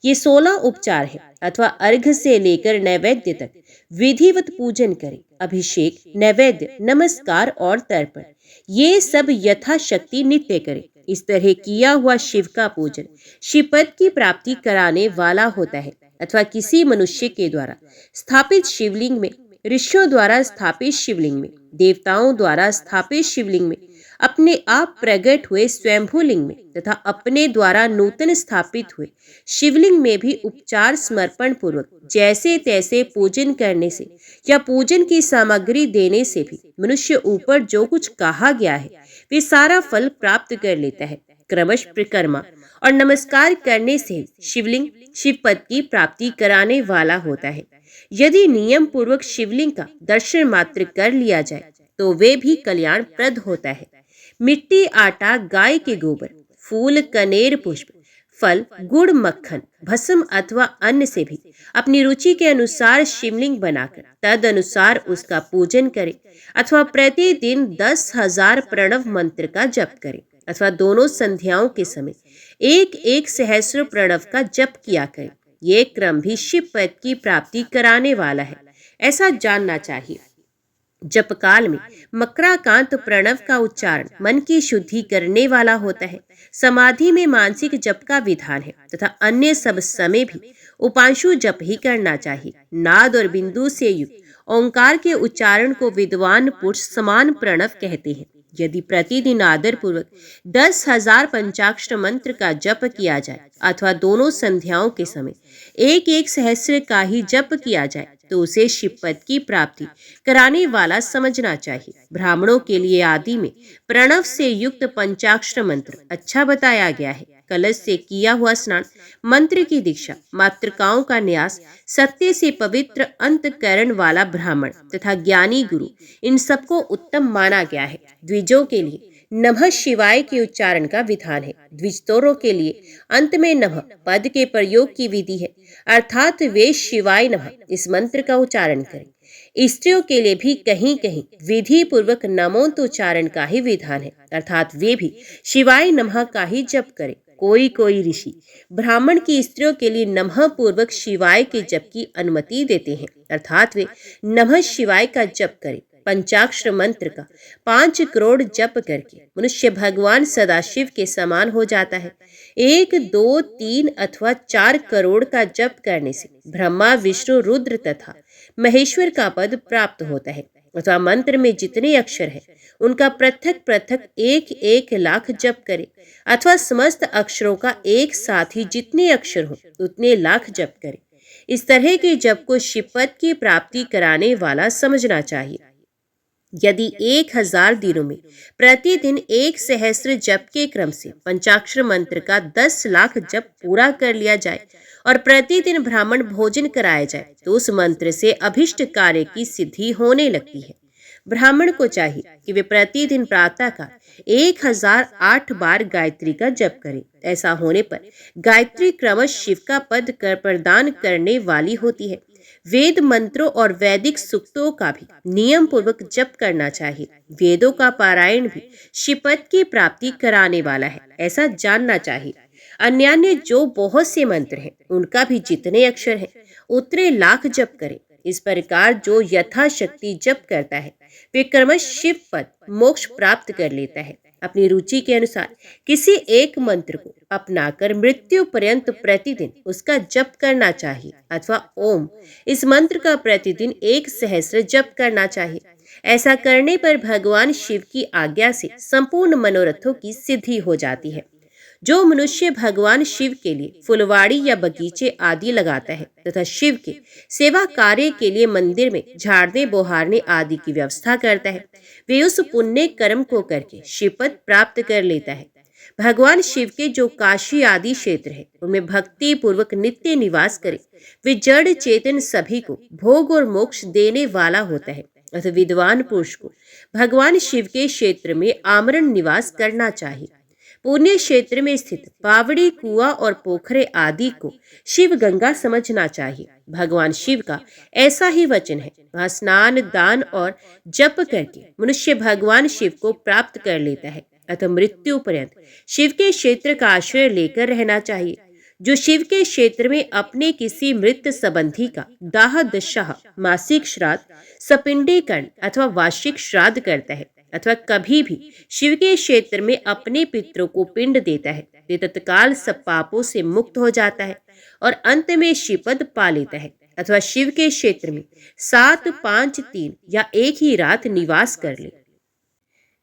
ये 16 उपचार है अथवा अर्घ से लेकर नैवेद्य तक विधिवत पूजन करें। अभिषेक, नैवेद्य, नमस्कार और तर्पण ये सब यथाशक्ति नित्य करें। इस तरह किया हुआ शिव का पूजन शिवपद की प्राप्ति कराने वाला होता है अथवा किसी मनुष्य के द्वारा स्थापित शिवलिंग में, ऋषियों द्वारा स्थापित शिवलिंग में, देवताओं द्वारा स्थापित शिवलिंग में, अपने आप प्रकट हुए स्वयंभू लिंग में तथा अपने द्वारा नूतन स्थापित हुए शिवलिंग में भी उपचार समर्पण पूर्वक जैसे तैसे पूजन करने से या पूजन की सामग्री देने से भी मनुष्य ऊपर जो कुछ कहा गया है वे सारा फल प्राप्त कर लेता है। क्रमश परिक्रमा और नमस्कार करने से शिवलिंग शिवपद की प्राप्ति कराने वाला होता है। यदि नियम पूर्वक शिवलिंग का दर्शन मात्र कर लिया जाए तो वे भी कल्याणप्रद होता है। मिट्टी, आटा, गाय के गोबर, फूल, कनेर पुष्प, फल, गुड़, मक्खन, भस्म अथवा अन्न से भी अपनी रुचि के अनुसार शिवलिंग बनाकर तद अनुसार उसका पूजन करें अथवा प्रतिदिन 10,000 प्रणव मंत्र का जप करें अथवा दोनों संध्याओं के समय 1-1 सहस्र प्रणव का जप किया करें। ये क्रम भी शिव पद की प्राप्ति कराने वाला है, ऐसा जानना चाहिए। जप काल में मकराकांत प्रणव का उच्चारण मन की शुद्धि करने वाला होता है। समाधि में मानसिक जप का विधान है तथा अन्य सब समय भी उपांशु जप ही करना चाहिए। नाद और बिंदु से युक्त ओंकार के उच्चारण को विद्वान पुरुष समान प्रणव कहते हैं। यदि प्रतिदिन आदर पूर्वक 10,000 पंचाक्षर मंत्र का जप किया जाए अथवा दोनों संध्याओं के समय 1-1 सहस्र का ही जप किया जाए तो उसे शिवपद की प्राप्ति कराने वाला समझना चाहिए। ब्राह्मणों के लिए आदि में प्रणव से युक्त पंचाक्षर मंत्र अच्छा बताया गया है। कलश से किया हुआ स्नान, मंत्र की दीक्षा, मातृकाओं का न्यास, सत्य से पवित्र अंतकरण वाला ब्राह्मण तथा ज्ञानी गुरु इन सबको उत्तम माना गया है। द्विजों के लिए नमः शिवाय के उच्चारण का विधान है। द्विजतोरों के लिए अंत में नमः पद के प्रयोग की विधि है, अर्थात वे शिवाय नमः इस मंत्र का उच्चारण करें। स्त्रियों के लिए भी कहीं कहीं विधि पूर्वक नमोच्चारण का ही विधान है, अर्थात वे भी शिवाय नमः का ही जप करें। कोई ऋषि ब्राह्मण की स्त्रियों के लिए नमः पूर्वक शिवाय के जप की अनुमति देते हैं, अर्थात वे नमः शिवाय का जप करें। पंचाक्षर मंत्र का 5 करोड़ जप करके मनुष्य भगवान सदाशिव के समान हो जाता है। 1, 2, 3 अथवा 4 करोड़ का जप करने से ब्रह्मा, विष्णु, रुद्र तथा महेश्वर का पद प्राप्त होता है। अथवा मंत्र में जितने अक्षर हैं उनका पृथक पृथक 1-1 लाख जप करें अथवा समस्त अक्षरों का एक साथ ही जितने अक्षर हो उतने लाख जप करें। इस तरह के जप को शिवपद की प्राप्ति कराने वाला समझना चाहिए। यदि 1000 दिनों में प्रतिदिन 1 सहस्र जप के क्रम से पंचाक्षर मंत्र का 10 लाख जप पूरा कर लिया जाए और प्रतिदिन ब्राह्मण भोजन कराया जाए तो उस मंत्र से अभिष्ट कार्य की सिद्धि होने लगती है। ब्राह्मण को चाहिए कि वे प्रतिदिन प्रातः का 1008 बार गायत्री का जप करें। ऐसा होने पर गायत्री क्रमश शिव का पद कर प्रदान करने वाली होती है। वेद मंत्रों और वैदिक सूक्तों का भी नियम पूर्वक जप करना चाहिए। वेदों का पारायण भी शिवपद की प्राप्ति कराने वाला है, ऐसा जानना चाहिए। अन्यान्य जो बहुत से मंत्र हैं उनका भी जितने अक्षर हैं उतने लाख जप करें। इस प्रकार जो यथाशक्ति जप करता है वे क्रमश शिव पद मोक्ष प्राप्त कर लेता है। अपनी रुचि के अनुसार किसी एक मंत्र को अपनाकर मृत्यु पर्यंत प्रतिदिन उसका जप करना चाहिए अथवा ओम इस मंत्र का प्रतिदिन 1 सहस्र जप करना चाहिए। ऐसा करने पर भगवान शिव की आज्ञा से संपूर्ण मनोरथों की सिद्धि हो जाती है। जो मनुष्य भगवान शिव के लिए फुलवाड़ी या बगीचे आदि लगाता है तथा शिव के सेवा कार्य के लिए मंदिर में झाड़ने बोहारने आदि की व्यवस्था करता है, वे उस पुण्य कर्म को करके शिवपद प्राप्त कर लेता है। भगवान शिव के जो काशी आदि क्षेत्र है उनमें भक्ति पूर्वक नित्य निवास करे, वे जड़ चेतन सभी को भोग और मोक्ष देने वाला होता है। अतः विद्वान पुरुष को भगवान शिव के क्षेत्र में आमरण निवास करना चाहिए। पुण्य क्षेत्र में स्थित बावड़ी, कुआं और पोखरे आदि को शिव गंगा समझना चाहिए। भगवान शिव का ऐसा ही वचन है, वहाँ स्नान, दान और जप करके मनुष्य भगवान शिव को प्राप्त कर लेता है। अतः मृत्यु पर्यंत शिव के क्षेत्र का आश्रय लेकर रहना चाहिए। जो शिव के क्षेत्र में अपने किसी मृत संबंधी का दाह दशा, मासिक श्राद्ध, सपिंडीकरण अथवा वार्षिक श्राद्ध करता है अथवा कभी भी शिव के क्षेत्र में अपने पितरों को पिंड देता है, वे तत्काल सब पापों से मुक्त हो जाता है और अंत में शिवपद पा लेता है। अथवा शिव के क्षेत्र में 7, 5, 3 या एक ही रात निवास कर ले।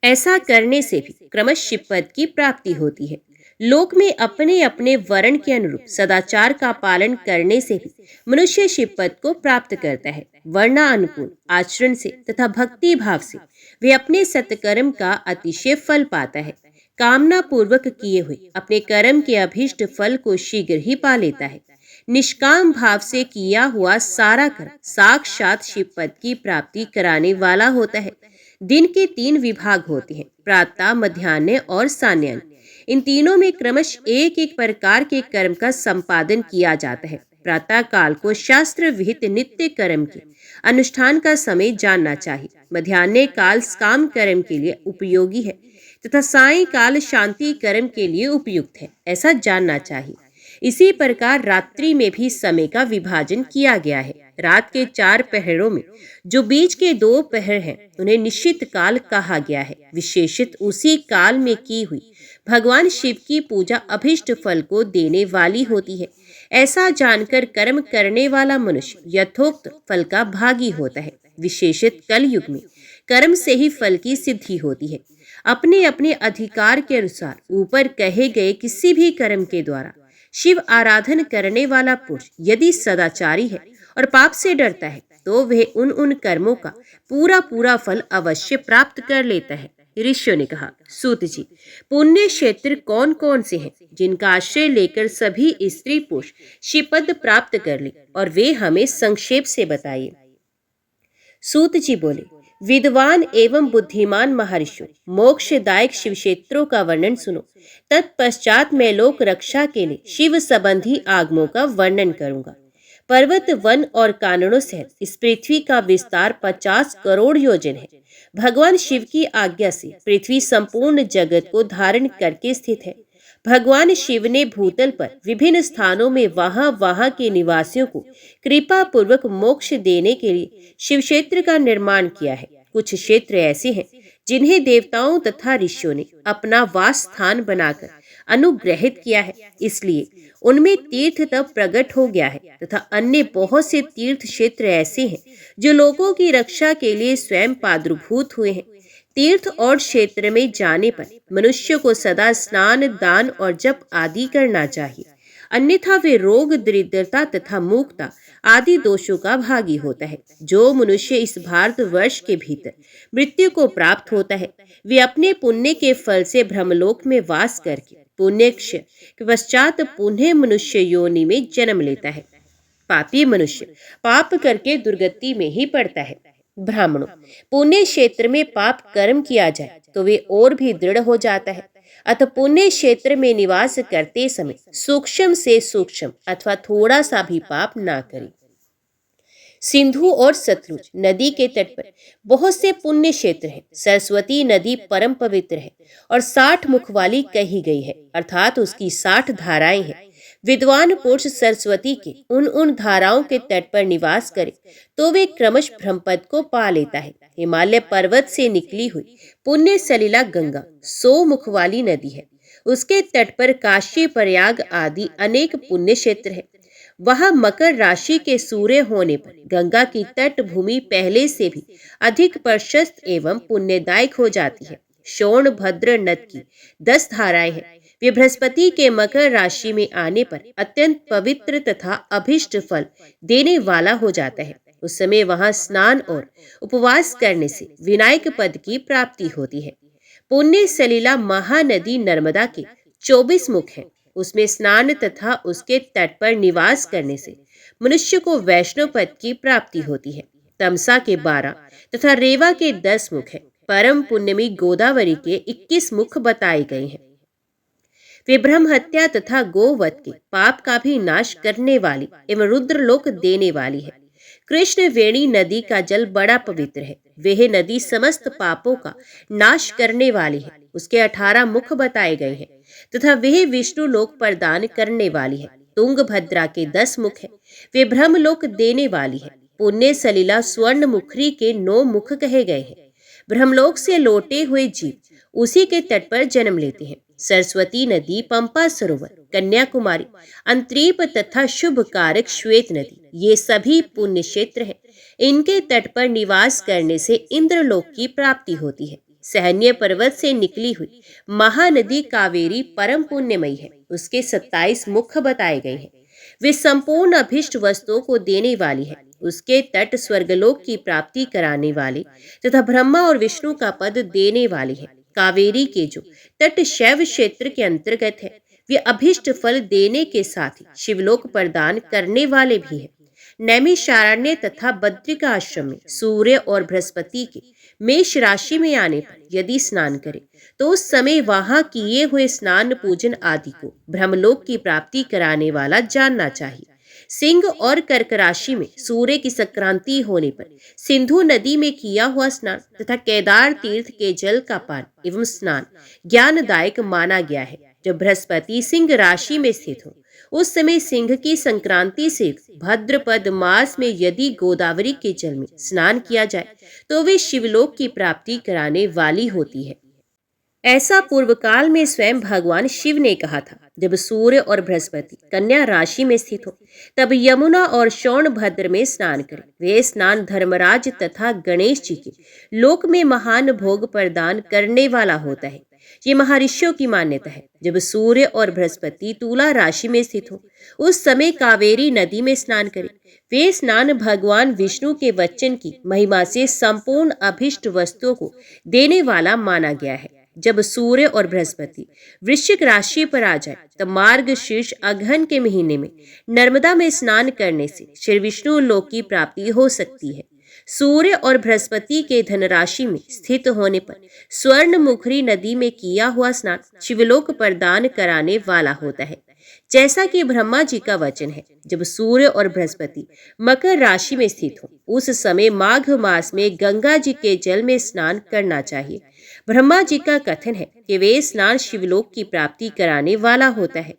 ऐसा करने से भी क्रमश शिवपद की प्राप्ति होती है। लोक में अपने अपने वर्ण के अनुरूप सदाचार का पालन करने से भी मनुष्य शिवपद को प्राप्त करता है। वर्णानुकूल आचरण से तथा भक्ति भाव से वे अपने सत्कर्म का अतिशय फल पाता है। कामना पूर्वक किए हुए अपने कर्म के अभीष्ट फल को शीघ्र ही पा लेता है। निष्काम भाव से किया हुआ सारा कर्म साक्षात शिवपद की प्राप्ति कराने वाला होता है। दिन के 3 विभाग होते हैं, प्रातः, मध्याह्न और सान्याह्न। इन तीनों में क्रमश एक एक प्रकार के कर्म का संपादन किया जाता है। प्रातः काल को शास्त्र विहित नित्य कर्म के अनुष्ठान का समय जानना चाहिए। मध्याह्न काल काम कर्म के लिए उपयोगी है तथा सायं काल शांति कर्म के लिए उपयुक्त है, ऐसा जानना चाहिए। इसी प्रकार रात्रि में भी समय का विभाजन किया गया है। रात के 4 पहरों में जो बीच के 2 पहर हैं उन्हें निश्चित काल कहा गया है। विशेषित उसी काल में की हुई भगवान शिव की पूजा अभिष्ट फल को देने वाली होती है। ऐसा जानकर कर्म करने वाला मनुष्य यथोक्त फल का भागी होता है। विशेषित कलयुग में कर्म से ही फल की सिद्धि होती है। अपने अपने अधिकार के अनुसार ऊपर कहे गए किसी भी कर्म के द्वारा शिव आराधन करने वाला पुरुष यदि सदाचारी है और पाप से डरता है तो वह उन कर्मों का पूरा फल अवश्य प्राप्त कर लेता है। ऋषियों ने कहा, सूत जी, पुण्य क्षेत्र कौन कौन से हैं जिनका आश्रय लेकर सभी स्त्री पुरुष शिवपद प्राप्त कर ले, और वे हमें संक्षेप से बताइए। सूत जी बोले, विद्वान एवं बुद्धिमान महर्षियों, मोक्षदायक शिव क्षेत्रों का वर्णन सुनो। तत्पश्चात मैं लोक रक्षा के लिए शिव संबंधी आगमों का वर्णन करूंगा। पर्वत, वन और काननों सहित इस पृथ्वी का विस्तार 50 करोड़ योजन है। भगवान शिव की आज्ञा से पृथ्वी संपूर्ण जगत को धारण करके स्थित है। भगवान शिव ने भूतल पर विभिन्न स्थानों में वहां के निवासियों को कृपा पूर्वक मोक्ष देने के लिए शिव क्षेत्र का निर्माण किया है। कुछ क्षेत्र ऐसे हैं जिन्हें देवताओं तथा ऋषियों ने अपना वास स्थान बनाकर अनुग्रहित किया है, इसलिए उनमें तीर्थ तब प्रकट हो गया है। तथा अन्य बहुत से तीर्थ क्षेत्र ऐसे हैं जो लोगों की रक्षा के लिए स्वयं प्रादुर्भूत हुए हैं। तीर्थ और क्षेत्र में जाने पर मनुष्य को सदा स्नान, दान और जप आदि करना चाहिए, अन्यथा वे रोग, दरिद्रता तथा मूकता आदि दोषों का भागी होता है। जो मनुष्य इस भारतवर्ष के भीतर मृत्यु को प्राप्त होता है, वे अपने पुण्य के फल से ब्रह्मलोक में वास करके पुण्य के पश्चात पुनः मनुष्य योनि में जन्म लेता है। पापी मनुष्य पाप करके दुर्गति में ही पड़ता है। ब्राह्मणों, पुण्य क्षेत्र में पाप कर्म किया जाए तो वे और भी दृढ़ हो जाता है। अतः पुण्य क्षेत्र में निवास करते समय सूक्ष्म से सूक्ष्म अथवा थोड़ा सा भी पाप ना करें। सिंधु और सतलुज नदी के तट पर बहुत से पुण्य क्षेत्र हैं। सरस्वती नदी परम पवित्र है और 60 मुख वाली कही गई है, अर्थात उसकी 60 धाराएं हैं। विद्वान पुरुष सरस्वती के उन धाराओं के तट पर निवास करे तो वे क्रमश ब्रह्मपद को पा लेता है। हिमालय पर्वत से निकली हुई पुण्य सलिला गंगा 100 मुख वाली नदी है। उसके तट पर काशी, प्रयाग आदि अनेक पुण्य क्षेत्र है। वहां मकर राशि के सूर्य होने पर गंगा की तट भूमि पहले से भी अधिक प्रशस्त एवं पुण्यदायक हो जाती है। शोण भद्र नद की 10 धाराएं हैं। वे बृहस्पति के मकर राशि में आने पर अत्यंत पवित्र तथा अभिष्ट फल देने वाला हो जाता है। उस समय वहां स्नान और उपवास करने से विनायक पद की प्राप्ति होती है। पुण्य सलीला महानदी नर्मदा के 24 मुख हैं। उसमें स्नान तथा उसके तट पर निवास करने से मनुष्य को वैष्णव पद की प्राप्ति होती है। तमसा के 12 तथा रेवा के 10 मुख हैं। परम पुण्यमी गोदावरी के 21 मुख बताए गए हैं। वे ब्रह्म हत्या तथा गोवध के पाप का भी नाश करने वाली एवं रुद्रलोक देने वाली है। कृष्ण वेणी नदी का जल बड़ा पवित्र है। वह नदी समस्त पापों का नाश करने वाली है। उसके 18 मुख बताए गए हैं तथा वह विष्णु लोक प्रदान करने वाली है। तुंगभद्रा के 10 मुख है। वे ब्रह्मलोक देने वाली है। पुण्य सलीला स्वर्ण मुखरी के 9 मुख कहे गए हैं। ब्रह्मलोक से लौटे हुए जीव उसी के तट पर जन्म लेते हैं। सरस्वती नदी, पंपा सरोवर, कन्याकुमारी, अंतरीप तथा शुभ कारक श्वेत नदी, ये सभी पुण्य क्षेत्र हैं। इनके तट पर निवास करने से इंद्रलोक की प्राप्ति होती है। सहन्य पर्वत से निकली हुई महानदी कावेरी परम पुण्यमयी है। उसके 27 मुख बताए गए हैं। वे संपूर्ण अभिष्ट वस्तुओं को देने वाली है। उसके तट स्वर्गलोक की प्राप्ति कराने वाले तथा ब्रह्मा और विष्णु का पद देने वाली है। कावेरी के जो तट शैव क्षेत्र के अंतर्गत है, वे अभिष्ट फल देने के साथ ही शिवलोक प्रदान करने वाले भी हैं। नैमिषारण्य तथा बद्रिका आश्रम में सूर्य और बृहस्पति के मेष राशि में आने पर यदि स्नान करे तो उस समय वहां किए हुए स्नान पूजन आदि को ब्रह्मलोक की प्राप्ति कराने वाला जानना चाहिए। सिंह और कर्क राशि में सूर्य की संक्रांति होने पर सिंधु नदी में किया हुआ स्नान तथा केदार तीर्थ के जल का पान एवं स्नान ज्ञानदायक माना गया है। जब बृहस्पति सिंह राशि में स्थित हो उस समय सिंह की संक्रांति से भद्रपद मास में यदि गोदावरी के जल में स्नान किया जाए तो वे शिवलोक की प्राप्ति कराने वाली होती है। ऐसा पूर्व काल में स्वयं भगवान शिव ने कहा था। जब सूर्य और बृहस्पति कन्या राशि में स्थित हो तब यमुना और शोणभद्र में स्नान करें। वे स्नान धर्मराज तथा गणेश जी के लोक में महान भोग प्रदान करने वाला होता है। ये महर्षियों की मान्यता है। जब सूर्य और बृहस्पति तुला राशि में स्थित हो उस समय कावेरी नदी में स्नान करें। वे स्नान भगवान विष्णु के वचन की महिमा से संपूर्ण अभिष्ट वस्तुओं को देने वाला माना गया है। जब सूर्य और बृहस्पति वृश्चिक राशि पर आ जाए तब मार्ग शीर्ष अगहन के महीने में नर्मदा में स्नान करने से श्री विष्णु लोक की प्राप्ति हो सकती है। सूर्य और बृहस्पति के धनराशि में स्थित होने पर स्वर्ण मुखरी नदी में किया हुआ स्नान शिवलोक प्रदान कराने वाला होता है। जैसा कि ब्रह्मा जी का वचन है, जब सूर्य और बृहस्पति मकर राशि में स्थित हो उस समय माघ मास में गंगा जी के जल में स्नान करना चाहिए। ब्रह्मा जी का कथन है कि वे स्नान शिवलोक की प्राप्ति कराने वाला होता है।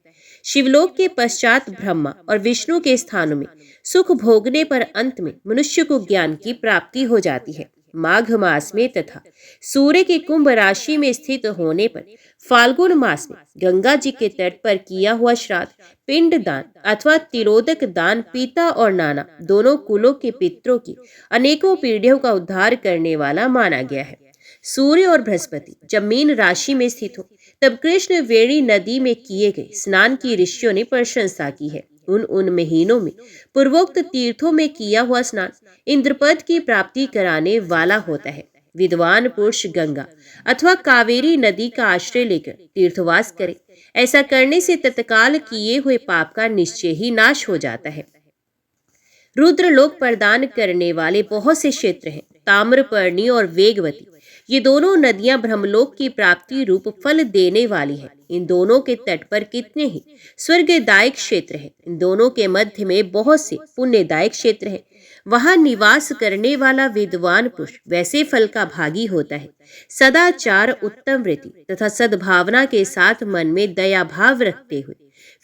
शिवलोक के पश्चात ब्रह्मा और विष्णु के स्थानों में सुख भोगने पर अंत में मनुष्य को ज्ञान की प्राप्ति हो जाती है। माघ मास में तथा सूर्य के कुंभ राशि में स्थित होने पर फाल्गुन मास में गंगा जी के तट पर किया हुआ श्राद्ध, पिंड दान अथवा तिलोदक दान पिता और नाना दोनों कुलों के पितरों की अनेकों पीढ़ियों का उद्धार करने वाला माना गया है। सूर्य और बृहस्पति जब मीन राशि में स्थित हो तब कृष्ण वेणी नदी में किए गए स्नान की ऋषियों ने प्रशंसा की है। उन महीनों में पूर्वोक्त तीर्थों में किया हुआ स्नान इंद्रपद की प्राप्ति कराने वाला होता है। विद्वान पुरुष गंगा अथवा कावेरी नदी का आश्रय लेकर तीर्थवास करे। ऐसा करने से तत्काल किए हुए पाप का निश्चय ही नाश हो जाता है। रुद्रलोक प्रदान करने वाले बहुत से क्षेत्र हैं। ताम्रपर्णी और वेगवती ये दोनों नदियां ब्रह्मलोक की प्राप्ति रूप फल देने वाली है। इन दोनों के तट पर कितने ही स्वर्गदायक क्षेत्र हैं। इन दोनों के मध्य में बहुत से पुण्यदायक क्षेत्र हैं। वहां निवास करने वाला विद्वान पुरुष वैसे फल का भागी होता है। सदाचार, उत्तम वृत्ति तथा सद्भावना के साथ मन में दया भाव रखते हुए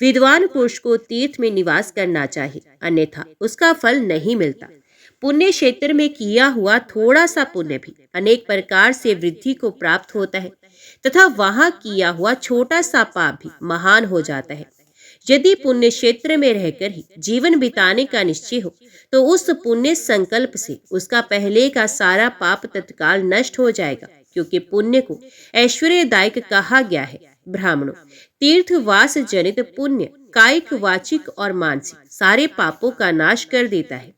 विद्वान पुरुष को तीर्थ में निवास करना चाहिए, अन्यथा उसका फल नहीं मिलता। पुण्य क्षेत्र में किया हुआ थोड़ा सा पुण्य भी अनेक प्रकार से वृद्धि को प्राप्त होता है तथा वहां किया हुआ छोटा सा पाप भी महान हो जाता है। यदि पुण्य क्षेत्र में रहकर ही जीवन बिताने का निश्चय हो तो उस पुण्य संकल्प से उसका पहले का सारा पाप तत्काल नष्ट हो जाएगा, क्योंकि पुण्य को ऐश्वर्यदायक कहा गया है। ब्राह्मणों, तीर्थवास जनित पुण्य कायिक, वाचिक और मानसिक सारे पापों का नाश कर देता है।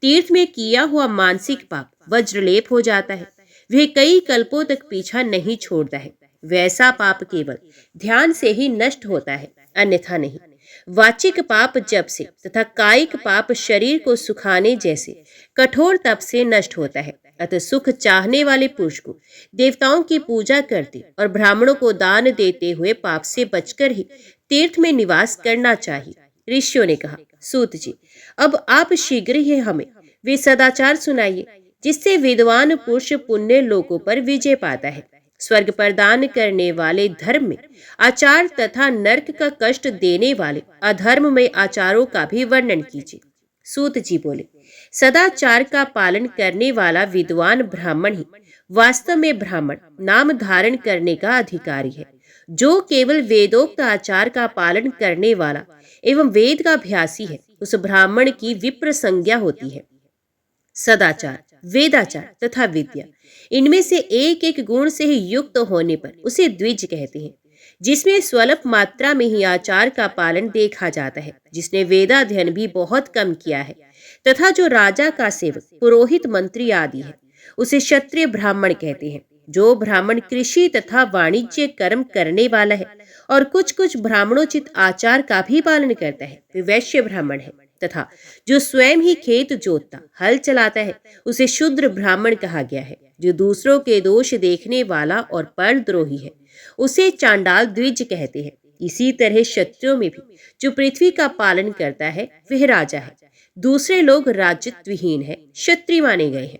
तीर्थ में किया हुआ मानसिक पाप वज्रलेप हो जाता है, वह कई कल्पों तक पीछा नहीं छोड़ता है। वैसा पाप केवल ध्यान से ही नष्ट होता है, अन्यथा नहीं। वाचिक पाप जप से तथा कायिक पाप शरीर को सुखाने जैसे कठोर तप से नष्ट होता है। अतः सुख चाहने वाले पुरुष को देवताओं की पूजा करते और ब्राह्मणों को दान देते हुए पाप से बचकर ही तीर्थ में निवास करना चाहिए। ऋषियों ने कहा, सूत जी, अब आप शीघ्र ही हमें वे सदाचार सुनाइए जिससे विद्वान पुरुष पुण्य लोकों पर विजय पाता है। स्वर्ग प्रदान करने वाले धर्म में आचार तथा नरक का कष्ट देने वाले अधर्म में आचारों का भी वर्णन कीजिए। सूत जी बोले, सदाचार का पालन करने वाला विद्वान ब्राह्मण ही वास्तव में ब्राह्मण नाम धारण करने का अधिकारी है। जो केवल वेदोक्त आचार का पालन करने वाला एवं वेद का अभ्यासी है, उस ब्राह्मण की विप्र संज्ञा होती है। सदाचार, वेदाचार तथा विद्या, इनमें से एक एक गुण से ही युक्त होने पर उसे द्विज कहते हैं, जिसमें स्वल्प मात्रा में ही आचार का पालन देखा जाता है, जिसने वेदाध्ययन भी बहुत कम किया है तथा जो राजा का सेवक, पुरोहित, मंत्री आदि है, उसे क्षत्रिय ब्राह्मण कहते हैं। जो ब्राह्मण कृषि तथा वाणिज्य कर्म करने वाला है और कुछ कुछ ब्राह्मणोचित आचार का भी पालन करता है, वे वैश्य ब्राह्मण है। तथा जो स्वयं ही खेत जोतता, हल चलाता है, उसे शूद्र ब्राह्मण कहा गया है। जो दूसरों के दोष देखने वाला और परद्रोही है, उसे चांडाल द्विज कहते हैं। इसी तरह क्षत्रियों में भी जो पृथ्वी का पालन करता है, वह राजा है। दूसरे लोग राज्यत्वहीन है, क्षत्रिय माने गए हैं।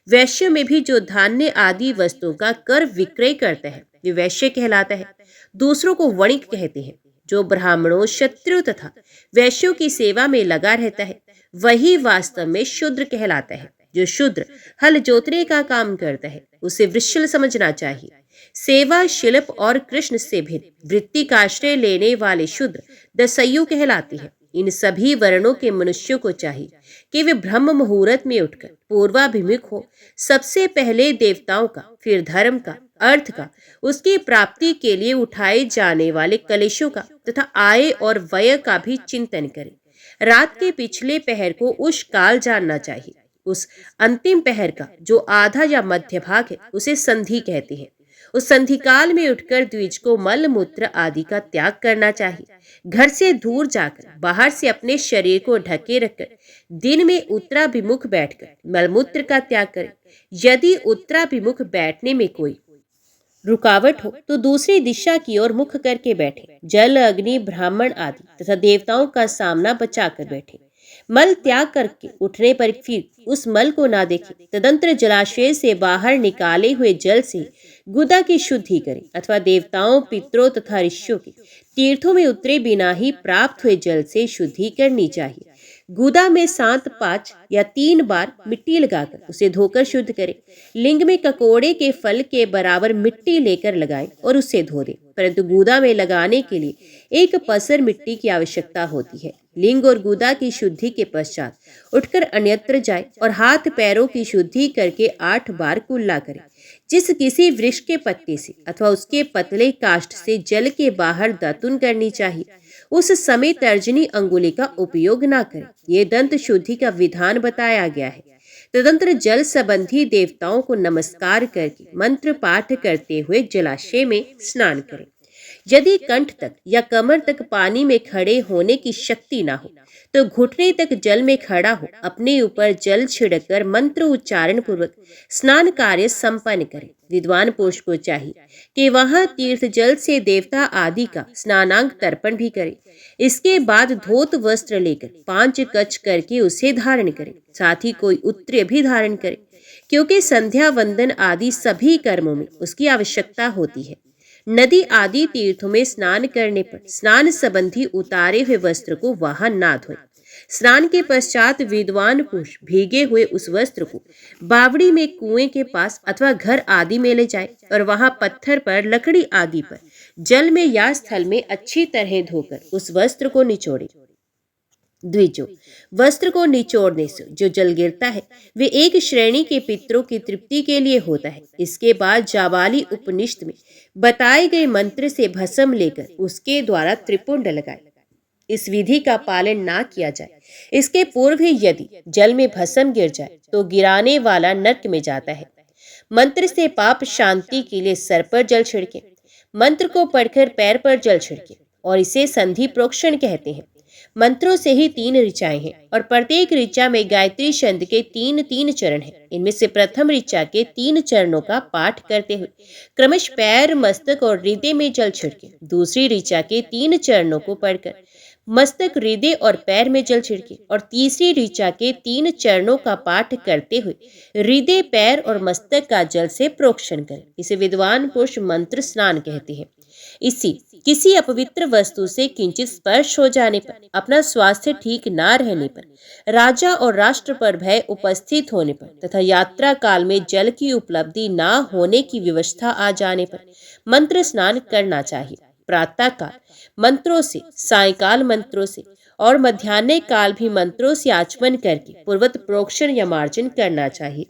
वैश्य में भी जो धान्य आदि वस्तुओं का कर विक्रय करता है, वे वैश्य कहलाता है। दूसरों को वणिक कहते हैं। जो ब्राह्मणों, क्षत्रियों तथा वैश्यों की सेवा में लगा रहता है, वही वास्तव में शूद्र कहलाता है। जो शूद्र हल जोतने का काम करता है, उसे वृश्चिल समझना चाहिए। सेवा, शिल्प और कृष्ण से भिन्न वृत्ति का आश्रय लेने वाले शूद्र दस्यु कहलाते हैं। इन सभी वर्णों के मनुष्यों को चाहिए कि वे ब्रह्म मुहूर्त में उठकर पूर्वाभिमुख हो, सबसे पहले देवताओं का, फिर धर्म का, अर्थ का, उसकी प्राप्ति के लिए उठाए जाने वाले कलेशों का तथा आय और व्यय का भी चिंतन करें। रात के पिछले पहर को उष काल जानना चाहिए। उस अंतिम पहर का जो आधा या मध्य भाग है, उसे संधि कहते हैं। उस संधि काल में उठकर द्विज को मल मूत्र आदि का त्याग करना चाहिए। घर से दूर जाकर बाहर से अपने शरीर को ढके रखकर दिन में उत्तराभिमुख बैठकर मलमूत्र का त्याग करें। यदि उत्तराभिमुख बैठने में कोई रुकावट हो तो दूसरी दिशा की ओर मुख करके बैठे। जल, अग्नि, ब्राह्मण आदि तथा देवताओं का सामना बचाकर बैठे। मल त्याग करके उठने पर फिर उस मल को ना देखे। तदंतर जलाशय से बाहर निकाले हुए जल से गुदा की शुद्धि करें अथवा देवताओं, पितरों तथा ऋषियों के तीर्थों में उतरे बिना ही प्राप्त हुए जल से शुद्धि करनी चाहिए। गुदा में 7, 5 या 3 बार मिट्टी लगाकर उसे धोकर शुद्ध करें। लिंग में ककोड़े के फल के बराबर मिट्टी लेकर लगाएं और उसे धो दें, परंतु गुदा में लगाने के लिए एक पसर मिट्टी की आवश्यकता होती है। लिंग और गुदा की शुद्धि के पश्चात उठकर अन्यत्र जाए और हाथ पैरों की शुद्धि करके 8 बार कुल्ला करें। जिस किसी वृक्ष के पत्ते से अथवा उसके पतले काष्ठ से जल के बाहर दातुन करनी चाहिए, उस समय तर्जनी अंगुली का उपयोग न करें। ये दंत शुद्धि का विधान बताया गया है। तदंतर जल संबंधी देवताओं को नमस्कार करके मंत्र पाठ करते हुए जलाशय में स्नान करें। यदि कंठ तक या कमर तक पानी में खड़े होने की शक्ति ना हो तो घुटने तक जल में खड़ा हो अपने ऊपर जल छिड़ककर मंत्र उच्चारण पूर्वक स्नान कार्य संपन्न करें। विद्वान पुरुष को चाहिए कि वह तीर्थ जल से देवता आदि का स्नानांग तर्पण भी करे। इसके बाद धोत वस्त्र लेकर 5 कच करके उसे धारण करे। साथ ही कोई उत्तरीय भी धारण करे, क्योंकि संध्या वंदन आदि सभी कर्मों में उसकी आवश्यकता होती है। नदी आदि तीर्थों में स्नान करने पर स्नान संबंधी उतारे हुए वस्त्र को वहां ना धोए। स्नान के पश्चात विद्वान पुरुष भीगे हुए उस वस्त्र को बावड़ी में कुएं के पास अथवा घर आदि में ले जाए और वहां पत्थर पर, लकड़ी आदि पर, जल में या स्थल में अच्छी तरह धोकर उस वस्त्र को निचोड़े। द्विजो, वस्त्र को निचोड़ने से जो जल गिरता है वे एक श्रेणी के पितरों की तृप्ति के लिए होता है। इसके बाद जाबाली उपनिषद में बताए गए मंत्र से भस्म लेकर उसके द्वारा त्रिपुंड लगाए। इस विधि का पालन ना किया जाए, इसके पूर्व ही यदि जल में भस्म गिर जाए तो गिराने वाला नरक में जाता है। मंत्र से पाप शांति के लिए सर पर जल छिड़के, मंत्र को पढ़कर पैर पर जल छिड़के और इसे संधि प्रोक्षण कहते हैं। मंत्रों से ही 3 ऋचाएं हैं और प्रत्येक ऋचा में गायत्री छंद के 3-3 चरण हैं। इनमें से प्रथम ऋचा के 3 चरणों का पाठ करते हुए क्रमश पैर, मस्तक और हृदय में जल छिड़के। दूसरी ऋचा के 3 चरणों को पढ़कर मस्तक, हृदय और पैर में जल छिड़के और तीसरी ऋचा के 3 चरणों का पाठ करते हुए हृदय, पैर और मस्तक का जल से प्रोक्षण करें। इसे विद्वान पुरुष मंत्र स्नान कहते हैं। इसी किसी अपवित्र वस्तु से किंचित स्पर्श हो जाने पर, अपना स्वास्थ्य ठीक ना रहने पर, राजा और राष्ट्र पर भय उपस्थित होने पर तथा यात्रा काल में जल की उपलब्धि ना होने की व्यवस्था आ जाने पर मंत्र स्नान करना चाहिए। प्रातः काल मंत्रों से, सायंकाल मंत्रों से और मध्याह्न काल भी मंत्रों से आचमन करके पूर्वत प्रोक्षण या मार्जन करना चाहिए।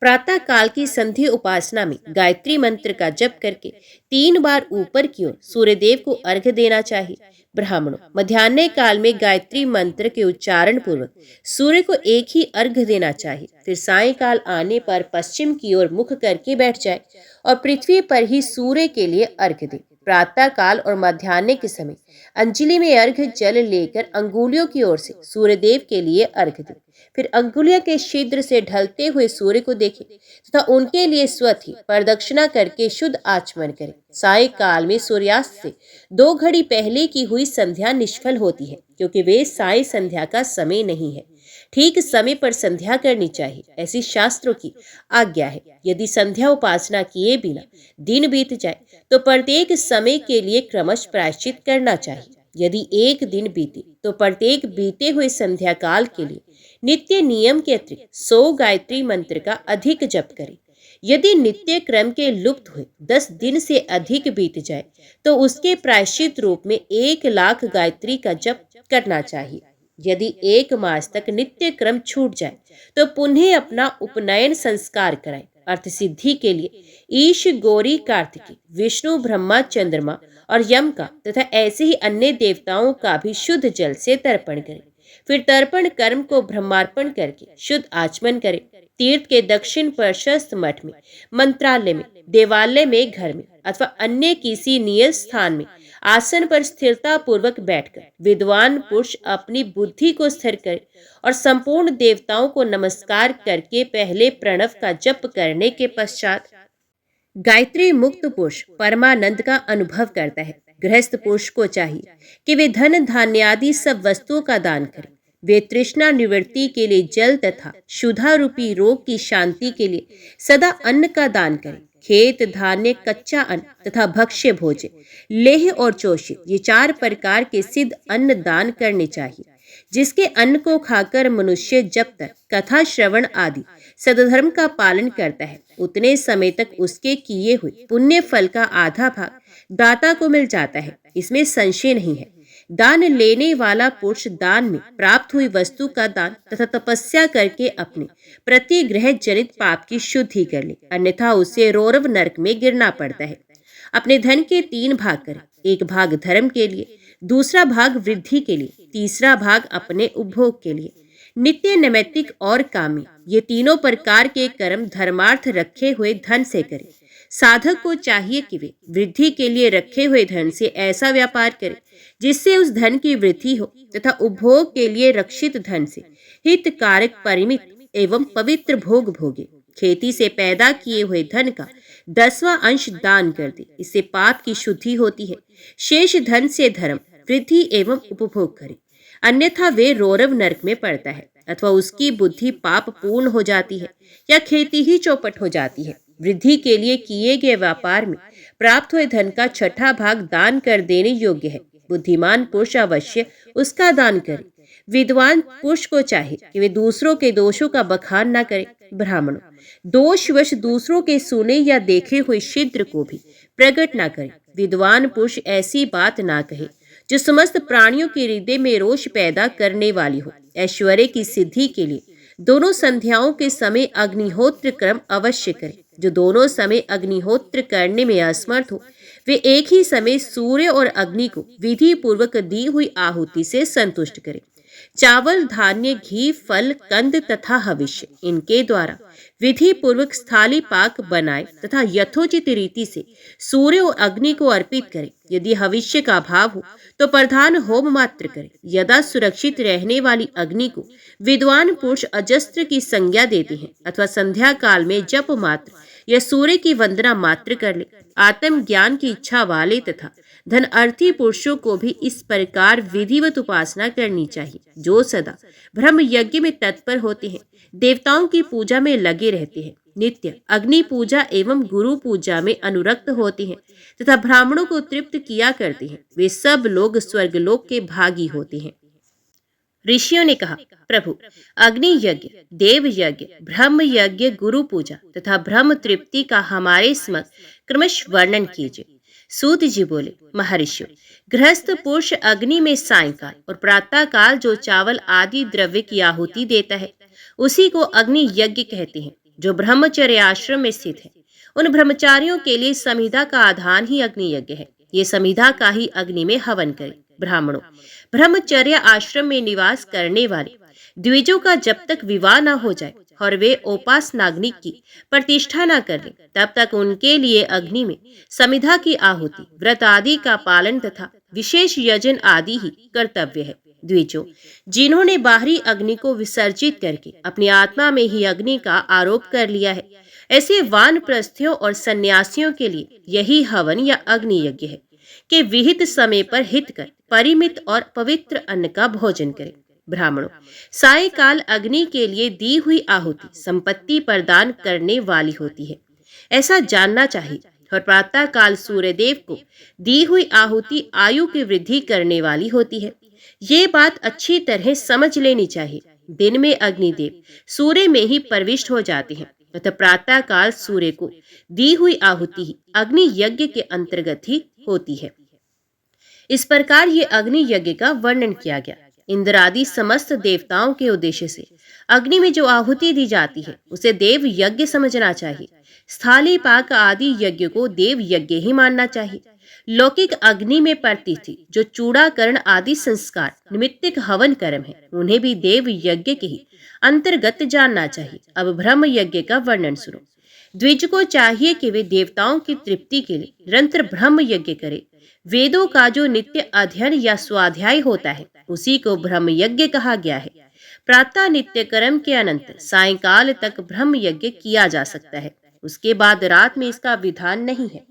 प्रातः काल की संधि उपासना में गायत्री मंत्र का जप करके 3 बार ऊपर की ओर सूर्यदेव को अर्घ्य देना चाहिए। ब्राह्मणों, मध्याह्न काल में गायत्री मंत्र के उच्चारण पूर्वक सूर्य को एक ही अर्घ्य देना चाहिए। फिर सायंकाल आने पर पश्चिम की ओर मुख करके बैठ जाए और पृथ्वी पर ही सूर्य के लिए अर्घ्य दे। प्रातः काल और मध्याह्न के समय अंजलि में अर्घ्य जल लेकर अंगुलियों की ओर से सूर्यदेव के लिए अर्घ्य दे। फिर अंगुलियों के छिद्र से ढलते हुए सूर्य को देखे तथा उनके लिए स्वथी प्रदक्षिणा करके शुद्ध आचमन करे। सायंकाल में सूर्यास्त से 2 घड़ी पहले की हुई संध्या निष्फल होती है, क्योंकि वे साय संध्या का समय नहीं है। ठीक समय पर संध्या करनी चाहिए, ऐसी शास्त्रों की आज्ञा है। यदि संध्या उपासना किए बिना दिन बीत जाए तो प्रत्येक समय के लिए क्रमश प्रायश्चित करना चाहिए। यदि एक दिन बीते तो प्रत्येक बीते हुए संध्या काल के लिए नित्य नियम के अतिरिक्त 100 गायत्री मंत्र का अधिक जप करें। यदि नित्य क्रम के लुप्त हुए 10 दिन से अधिक बीत जाए तो उसके प्रायश्चित रूप में 1 लाख गायत्री का जप करना चाहिए। यदि 1 मास तक नित्य क्रम छूट जाए तो पुनः अपना उपनयन संस्कार कराएं। अर्थ सिद्धि के लिए ईश, गौरी, कार्तिकी, विष्णु, ब्रह्मा, चंद्रमा और यम का तथा ऐसे ही अन्य देवताओं का भी शुद्ध जल से तर्पण करें। फिर तर्पण कर्म को ब्रह्मार्पण करके शुद्ध आचमन करें। तीर्थ के दक्षिण प्रशस्त मठ में, मंत्रालय में, देवालय में, घर में अथवा अन्य किसी नियत स्थान में आसन पर स्थिरता पूर्वक बैठकर विद्वान पुरुष अपनी बुद्धि को स्थिर करे और संपूर्ण देवताओं को नमस्कार करके पहले प्रणव का जप करने के पश्चात गायत्री मुक्त पुरुष परमानंद का अनुभव करता है। गृहस्थ पुरुष को चाहिए कि वे धन, धान्य आदि सब वस्तुओं का दान करें। वे तृष्णा निवृत्ति के लिए जल तथा क्षुधा रूपी रोग की शांति के लिए सदा अन्न का दान करें। खेत, धान्य, कच्चा अन्न तथा भक्ष्य भोज्य, लेह और चोषित, ये 4 प्रकार के सिद्ध अन्न दान करने चाहिए। जिसके अन्न को खाकर मनुष्य जब तक कथा श्रवण आदि सदधर्म का पालन करता है उतने समय तक उसके किए हुए पुण्य फल का आधा भाग दाता को मिल जाता है, इसमें संशय नहीं है। दान लेने वाला पुरुष दान में प्राप्त हुई वस्तु का दान तथा तपस्या करके अपने प्रतिग्रह जनित पाप की शुद्धि कर ले, अन्यथा उसे रौरव नरक में गिरना पड़ता है। अपने धन के 3 भाग करें, 1 भाग धर्म के लिए, दूसरा भाग वृद्धि के लिए, तीसरा भाग अपने उपभोग के लिए। नित्य, नैमित्तिक और कामी, ये तीनों प्रकार के कर्म धर्मार्थ रखे हुए धन से करें। साधक को चाहिए कि वे वृद्धि के लिए रखे हुए धन से ऐसा व्यापार करें जिससे उस धन की वृद्धि हो तथा उपभोग के लिए रक्षित धन से हितकारक, परिमित एवं पवित्र भोग भोगे। खेती से पैदा किए हुए धन का 10वां अंश दान कर दे, इससे पाप की शुद्धि होती है। शेष धन से धर्म, वृद्धि एवं उपभोग करे, अन्यथा वे रौरव नरक में पड़ता है अथवा उसकी बुद्धि पाप पूर्ण हो जाती है या खेती ही चौपट हो जाती है। वृद्धि के लिए किए गए व्यापार में प्राप्त हुए धन का 6ठा भाग दान कर देने योग्य है। बुद्धिमान पुरुष अवश्य उसका दान करे। विद्वान पुरुष को चाहे कि वे दूसरों के दोषों का बखान न करे। ब्राह्मणों, दोषवश दूसरों के सुने या देखे हुए छिद्र को भी प्रकट न करे। विद्वान पुरुष ऐसी बात ना कहे जो समस्त प्राणियों के हृदय में रोष पैदा करने वाली हो। ऐश्वर्य की सिद्धि के लिए दोनों संध्याओं के समय अग्निहोत्र क्रम अवश्य करें। जो दोनों समय अग्निहोत्र करने में असमर्थ हो, वे एक ही समय सूर्य और अग्नि को विधि पूर्वक दी हुई आहुति से संतुष्ट करें। चावल, धान्य, घी, फल, कंद तथा हविष्य, इनके द्वारा विधि पूर्वक स्थाली पाक बनाए तथा यथोचित रीति से सूर्य और अग्नि को अर्पित करें। यदि हविष्य का अभाव हो तो प्रधान होम मात्र करें। यदा सुरक्षित रहने वाली अग्नि को विद्वान पुरुष अजस्त्र की संज्ञा देते हैं अथवा संध्या काल में जप मात्र या सूर्य की वंदना मात्र कर ले। आत्म ज्ञान की इच्छा वाले तथा धन अर्थी पुरुषों को भी इस प्रकार विधिवत उपासना करनी चाहिए, जो सदा ब्रह्म यज्ञ में तत्पर होते हैं, देवताओं की पूजा में लगे रहते हैं, नित्य अग्नि पूजा एवं गुरु पूजा में अनुरक्त होते हैं तथा ब्राह्मणों को तृप्त किया करते हैं। वे सब लोग स्वर्गलोक के भागी होते हैं। ऋषियों ने कहा, प्रभु, अग्नि यज्ञ, देव यज्ञ, ब्रह्म यज्ञ, गुरु पूजा तथा ब्रह्म तृप्ति का हमारे समक्ष क्रमश वर्णन कीजिए। सूत जी बोले, महर्षियों, गृहस्थ पुरुष अग्नि में सायंकाल और प्रातः काल जो चावल आदि द्रव्य की आहुति देता है, उसी को अग्नि यज्ञ कहते हैं, जो ब्रह्मचर्य आश्रम में स्थित है। उन ब्रह्मचारियों के लिए समिधा का आधान ही अग्नि यज्ञ है। ये समिधा का ही अग्नि में हवन करे। ब्राह्मणों, ब्रह्मचर्य आश्रम में निवास करने वाले द्विजों का जब तक विवाह न हो जाए और वे उपासनाग्नि की प्रतिष्ठा न कर ले, तब तक उनके लिए अग्नि में समिधा की आहुति, व्रत आदि का पालन तथा विशेष यजन आदि ही कर्तव्य है। द्विजों, जिन्होंने बाहरी अग्नि को विसर्जित करके अपनी आत्मा में ही अग्नि का आरोप कर लिया है, ऐसे वानप्रस्थियों और सन्यासियों के लिए यही हवन या अग्नि यज्ञ है कि विहित समय पर हित कर परिमित और पवित्र अन्न का भोजन करें। ब्राह्मणों, सायकाल अग्नि के लिए दी हुई आहुति संपत्ति प्रदान करने वाली होती है, ऐसा जानना चाहिए। और प्रातः काल सूर्यदेव को दी हुई आहुति आयु की वृद्धि करने वाली होती है। ये बात अच्छी तरह समझ लेनी चाहिए। दिन में अग्निदेव सूर्य में ही प्रविष्ट हो जाते हैं तथा प्रातः काल सूर्य को दी हुई आहुति ही अग्नि यज्ञ के अंतर्गत ही होती है। इस प्रकार ये अग्नि यज्ञ का वर्णन किया गया। इंद्र आदि समस्त देवताओं के उद्देश्य से अग्नि में जो आहुति दी जाती है, उसे देव यज्ञ समझना चाहिए। स्थाली पाक आदि यज्ञ को देव यज्ञ ही मानना चाहिए। लौकिक अग्नि में प्रतिष्ठित जो चूड़ाकरण आदि संस्कार निमित्तिक हवन कर्म है, उन्हें भी देव यज्ञ के ही अंतर्गत जानना चाहिए। अब ब्रह्म यज्ञ का वर्णन सुनो। द्विज को चाहिए कि वे देवताओं की तृप्ति के लिए निरंतर ब्रह्म यज्ञ करे। वेदों का जो नित्य अध्ययन या स्वाध्याय होता है, उसी को ब्रह्म यज्ञ कहा गया है। प्रातः नित्य कर्म के अनंतर सायंकाल तक ब्रह्म यज्ञ किया जा सकता है। उसके बाद रात में इसका विधान नहीं है।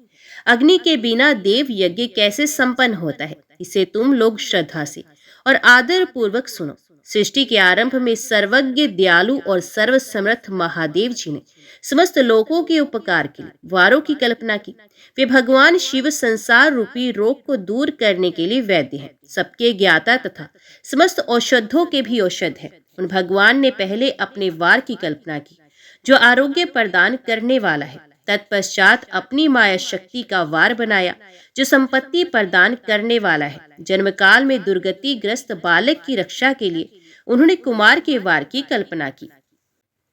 अग्नि के बिना देव यज्ञ कैसे संपन्न होता है, इसे तुम लोग श्रद्धा से और आदर पूर्वक सुनो। सृष्टि के आरंभ में सर्वज्ञ, दयालु और सर्वसमर्थ महादेव जी ने समस्त लोगों के उपकार के लिए वारों की कल्पना की। वे भगवान शिव संसार रूपी रोग को दूर करने के लिए वैद्य हैं, सबके ज्ञाता तथा समस्त औषधों के भी औषध हैं। उन भगवान ने पहले अपने वार की कल्पना की, जो आरोग्य प्रदान करने वाला है। तत्पश्चात अपनी माया शक्ति का वार बनाया, जो संपत्ति प्रदान करने वाला है। जन्म काल में दुर्गति ग्रस्त बालक की रक्षा के लिए उन्होंने कुमार के वार की कल्पना की।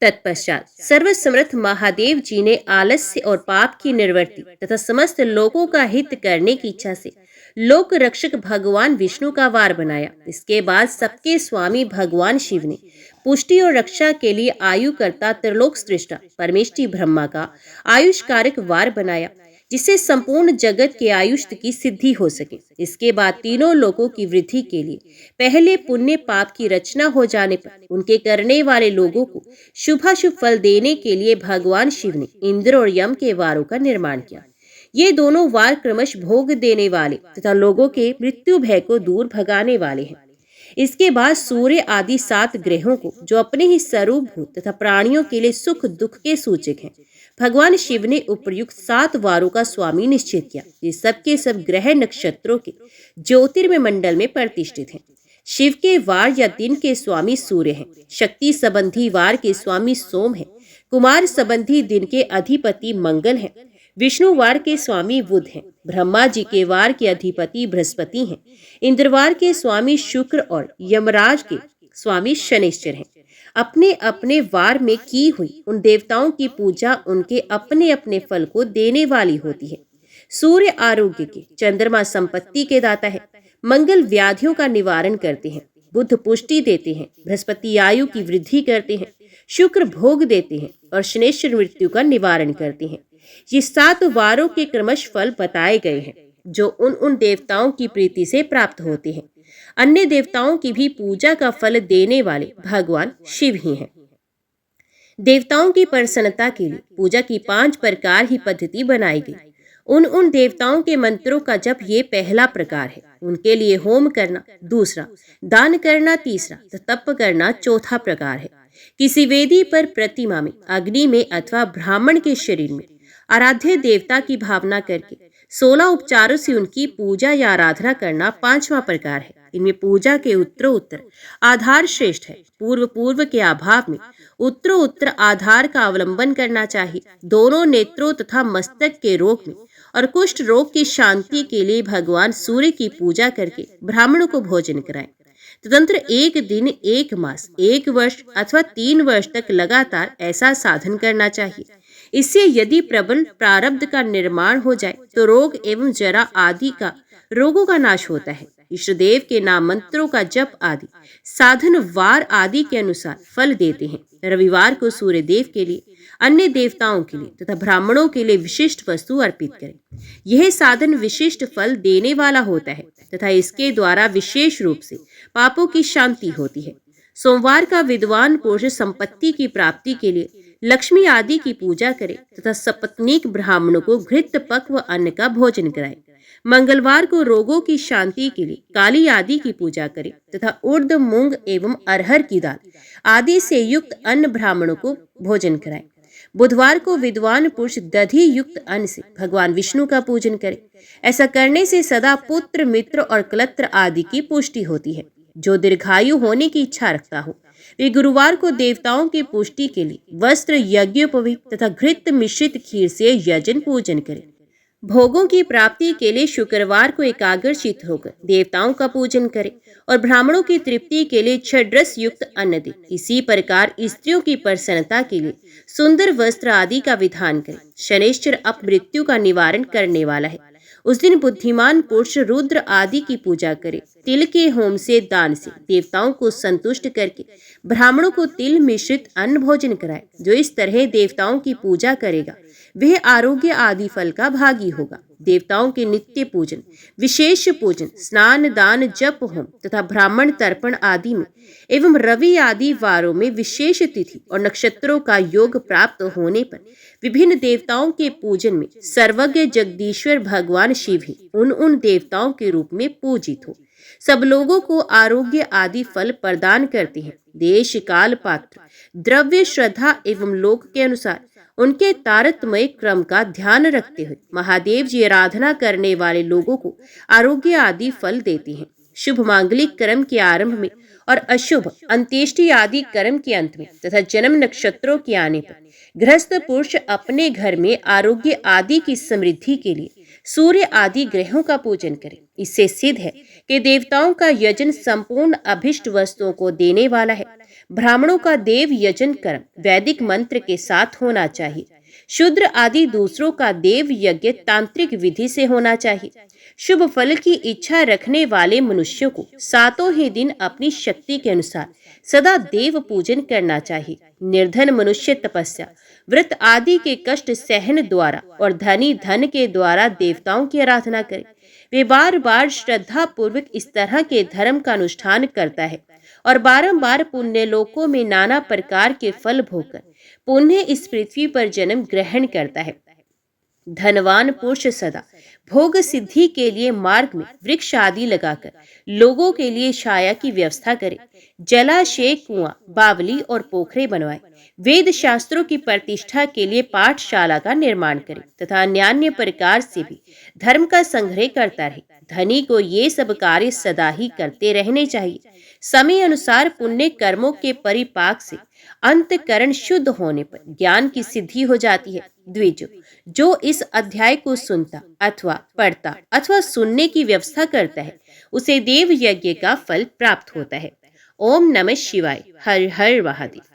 तत्पश्चात सर्वसमर्थ महादेव जी ने आलस्य और पाप की निवृत्ति तथा समस्त लोगों का हित करने की इच्छा से लोक रक्षक भगवान विष्णु का वार बनाया। इसके बाद सबके स्वामी भगवान शिव ने पुष्टि और रक्षा के लिए आयुकर्ता त्रिलोक सृष्टा परमेष्टि ब्रह्मा का आयुष कारक वार बनाया, जिससे संपूर्ण जगत के आयुष की सिद्धि हो सके। इसके बाद तीनों लोकों की वृद्धि के लिए पहले पुण्य पाप की रचना हो जाने पर उनके करने वाले लोगों को शुभाशुभ फल देने के लिए भगवान शिव ने इंद्र और यम के वारों का निर्माण किया। ये दोनों वार क्रमश भोग देने वाले तथा लोगों के मृत्यु भय को दूर भगाने वाले हैं। इसके बाद सूर्य आदि 7 ग्रहों को, जो अपने ही स्वरूप भूत तथा प्राणियों के लिए सुख दुख के सूचक हैं, भगवान शिव ने उपयुक्त 7 वारों का स्वामी निश्चित किया। ये सब के सब ग्रह नक्षत्रों के ज्योतिर्मय मंडल में प्रतिष्ठित हैं। शिव के वार या दिन के स्वामी सूर्य हैं। शक्ति संबंधी वार के स्वामी सोम हैं। कुमार संबंधी दिन के अधिपति मंगल हैं। विष्णुवार के स्वामी बुध हैं, ब्रह्मा जी के वार के अधिपति बृहस्पति हैं, इंद्रवार के स्वामी शुक्र और यमराज के स्वामी शनिश्चर हैं। अपने अपने वार में की हुई उन देवताओं की पूजा उनके अपने अपने फल को देने वाली होती है। सूर्य आरोग्य के, चंद्रमा संपत्ति के दाता है, मंगल व्याधियों का निवारण करते हैं, बुध पुष्टि देते हैं, बृहस्पति आयु की वृद्धि करते हैं, शुक्र भोग देते हैं और शनेश्वर मृत्यु का निवारण करते हैं। ये 7 वारों के क्रमश फल बताए गए हैं जो उन उन देवताओं की प्रीति से प्राप्त होते हैं। अन्य देवताओं की भी पूजा का फल देने वाले भगवान शिव ही हैं। देवताओं की प्रसन्नता के लिए पूजा की 5 प्रकार ही पद्धति बनाई गई। उन देवताओं के मंत्रों का जप ये पहला प्रकार है, उनके लिए होम करना दूसरा, दान करना तीसरा, तप करना चौथा प्रकार है। किसी वेदी पर, प्रतिमा में, अग्नि में अथवा ब्राह्मण के शरीर में आराध्य देवता की भावना करके 16 उपचारों से उनकी पूजा या आराधना करना 5वां प्रकार है। इनमें पूजा के उत्तरोत्तर आधार श्रेष्ठ है। पूर्व के अभाव में उत्तरोत्तर आधार का अवलंबन करना चाहिए। दोनों नेत्रों तथा मस्तक के रोग में और कुष्ठ रोग की शांति के लिए भगवान सूर्य की पूजा करके ब्राह्मणों को भोजन कराएं। तदंतर 1 दिन, 1 मास, 1 वर्ष अथवा 3 वर्ष तक लगातार ऐसा साधन करना चाहिए। इससे यदि प्रबल प्रारब्ध का निर्माण हो जाए तो रोग एवं जरा आदि का रोगों का नाश होता है। इष्ट देव के नाम मंत्रों का जप आदि साधन वार आदि के अनुसार फल देते हैं। रविवार को सूर्य देव के लिए, अन्य देवताओं के लिए तथा ब्राह्मणों के लिए विशिष्ट वस्तु अर्पित करें। यह साधन विशिष्ट फल देने वाला होता है तथा इसके द्वारा विशेष रूप से पापों की शांति होती है। सोमवार का विद्वान पुरुष संपत्ति की प्राप्ति के लिए लक्ष्मी आदि की पूजा करे तथा सपत्नीक ब्राह्मणों को घृत पक्व अन्न का भोजन कराए। मंगलवार को रोगों की शांति के लिए काली आदि की पूजा करे तथा उर्द, मूंग एवं अरहर की दाल आदि से युक्त अन्न ब्राह्मणों को भोजन कराए। बुधवार को विद्वान पुरुष दधि युक्त अन्न से भगवान विष्णु का पूजन करे। ऐसा करने से सदा पुत्र, मित्र और कलत्र आदि की पुष्टि होती है। जो दीर्घायु होने की इच्छा रखता हो वे गुरुवार को देवताओं की पुष्टि के लिए वस्त्र, यज्ञोपवीत तथा घृत मिश्रित खीर से यजन पूजन करें। भोगों की प्राप्ति के लिए शुक्रवार को एकाग्रचित होकर देवताओं का पूजन करें और ब्राह्मणों की तृप्ति के लिए छड्रस युक्त अन्न दें। इसी प्रकार स्त्रियों की प्रसन्नता के लिए सुंदर वस्त्र आदि का विधान करें। शनैश्चर अपमृत्यु का निवारण करने वाला है। उस दिन बुद्धिमान पुरुष रुद्र आदि की पूजा करे। तिल के होम से, दान से देवताओं को संतुष्ट करके ब्राह्मणों को तिल मिश्रित अन्न भोजन कराए। जो इस तरह देवताओं की पूजा करेगा वह आरोग्य आदि फल का भागी होगा। देवताओं के नित्य पूजन, विशेष पूजन, स्नान, दान, जप, होम तथा ब्राह्मण तर्पण आदि में एवं रवि आदि वारों में विशेष तिथि और नक्षत्रों का योग प्राप्त होने पर विभिन्न देवताओं के पूजन में सर्वज्ञ जगदीश्वर भगवान शिव ही उन देवताओं के रूप में पूजित हो सब लोगों को आरोग्य आदि फल प्रदान करते हैं। देश, काल, पात्र, द्रव्य, श्रद्धा एवं लोक के अनुसार उनके तारतमय क्रम का ध्यान रखते हुए महादेव जी आराधना करने वाले लोगों को आरोग्य आदि फल देते हैं। शुभ मांगलिक कर्म के आरंभ में और अशुभ अंत्येष्टि आदि कर्म के अंत में तथा जन्म नक्षत्रों के आने पर गृहस्थ पुरुष अपने घर में आरोग्य आदि की समृद्धि के लिए सूर्य आदि ग्रहों का पूजन करें। इससे सिद्ध है कि देवताओं का यजन संपूर्ण अभिष्ट वस्तुओं को देने वाला है। ब्राह्मणों का देव यजन कर्म वैदिक मंत्र के साथ होना चाहिए। शूद्र आदि दूसरों का देव यज्ञ तांत्रिक विधि से होना चाहिए। शुभ फल की इच्छा रखने वाले मनुष्यों को 7 ही दिन अपनी शक्ति के अनुसार सदा देव पूजन करना चाहिए। निर्धन मनुष्य तपस्या, व्रत आदि के कष्ट सहन द्वारा और धनी धन के द्वारा देवताओं की आराधना करे। वे बार बार श्रद्धा पूर्वक इस तरह के धर्म का अनुष्ठान करता है और बारंबार पुण्य लोकों में नाना प्रकार के फल भोगकर पुण्य इस पृथ्वी पर जन्म ग्रहण करता है। धनवान पुरुष सदा भोग सिद्धि के लिए मार्ग में वृक्ष आदि लगाकर लोगों के लिए छाया की व्यवस्था करे। जलाशय, कुआं, बावली और पोखरे बनवाए। वेद शास्त्रों की प्रतिष्ठा के लिए पाठशाला का निर्माण करे तथा अन्य प्रकार से भी धर्म का संग्रह करता रहे। धनी को ये सब कार्य सदा ही करते रहने चाहिए। समय अनुसार पुण्य कर्मों के परिपाक से अंतकरण शुद्ध होने पर ज्ञान की सिद्धि हो जाती है। द्विज। जो इस अध्याय को सुनता अथवा पढ़ता अथवा सुनने की व्यवस्था करता है उसे देव यज्ञ का फल प्राप्त होता है। ओम नमः शिवाय। हर हर महादेव।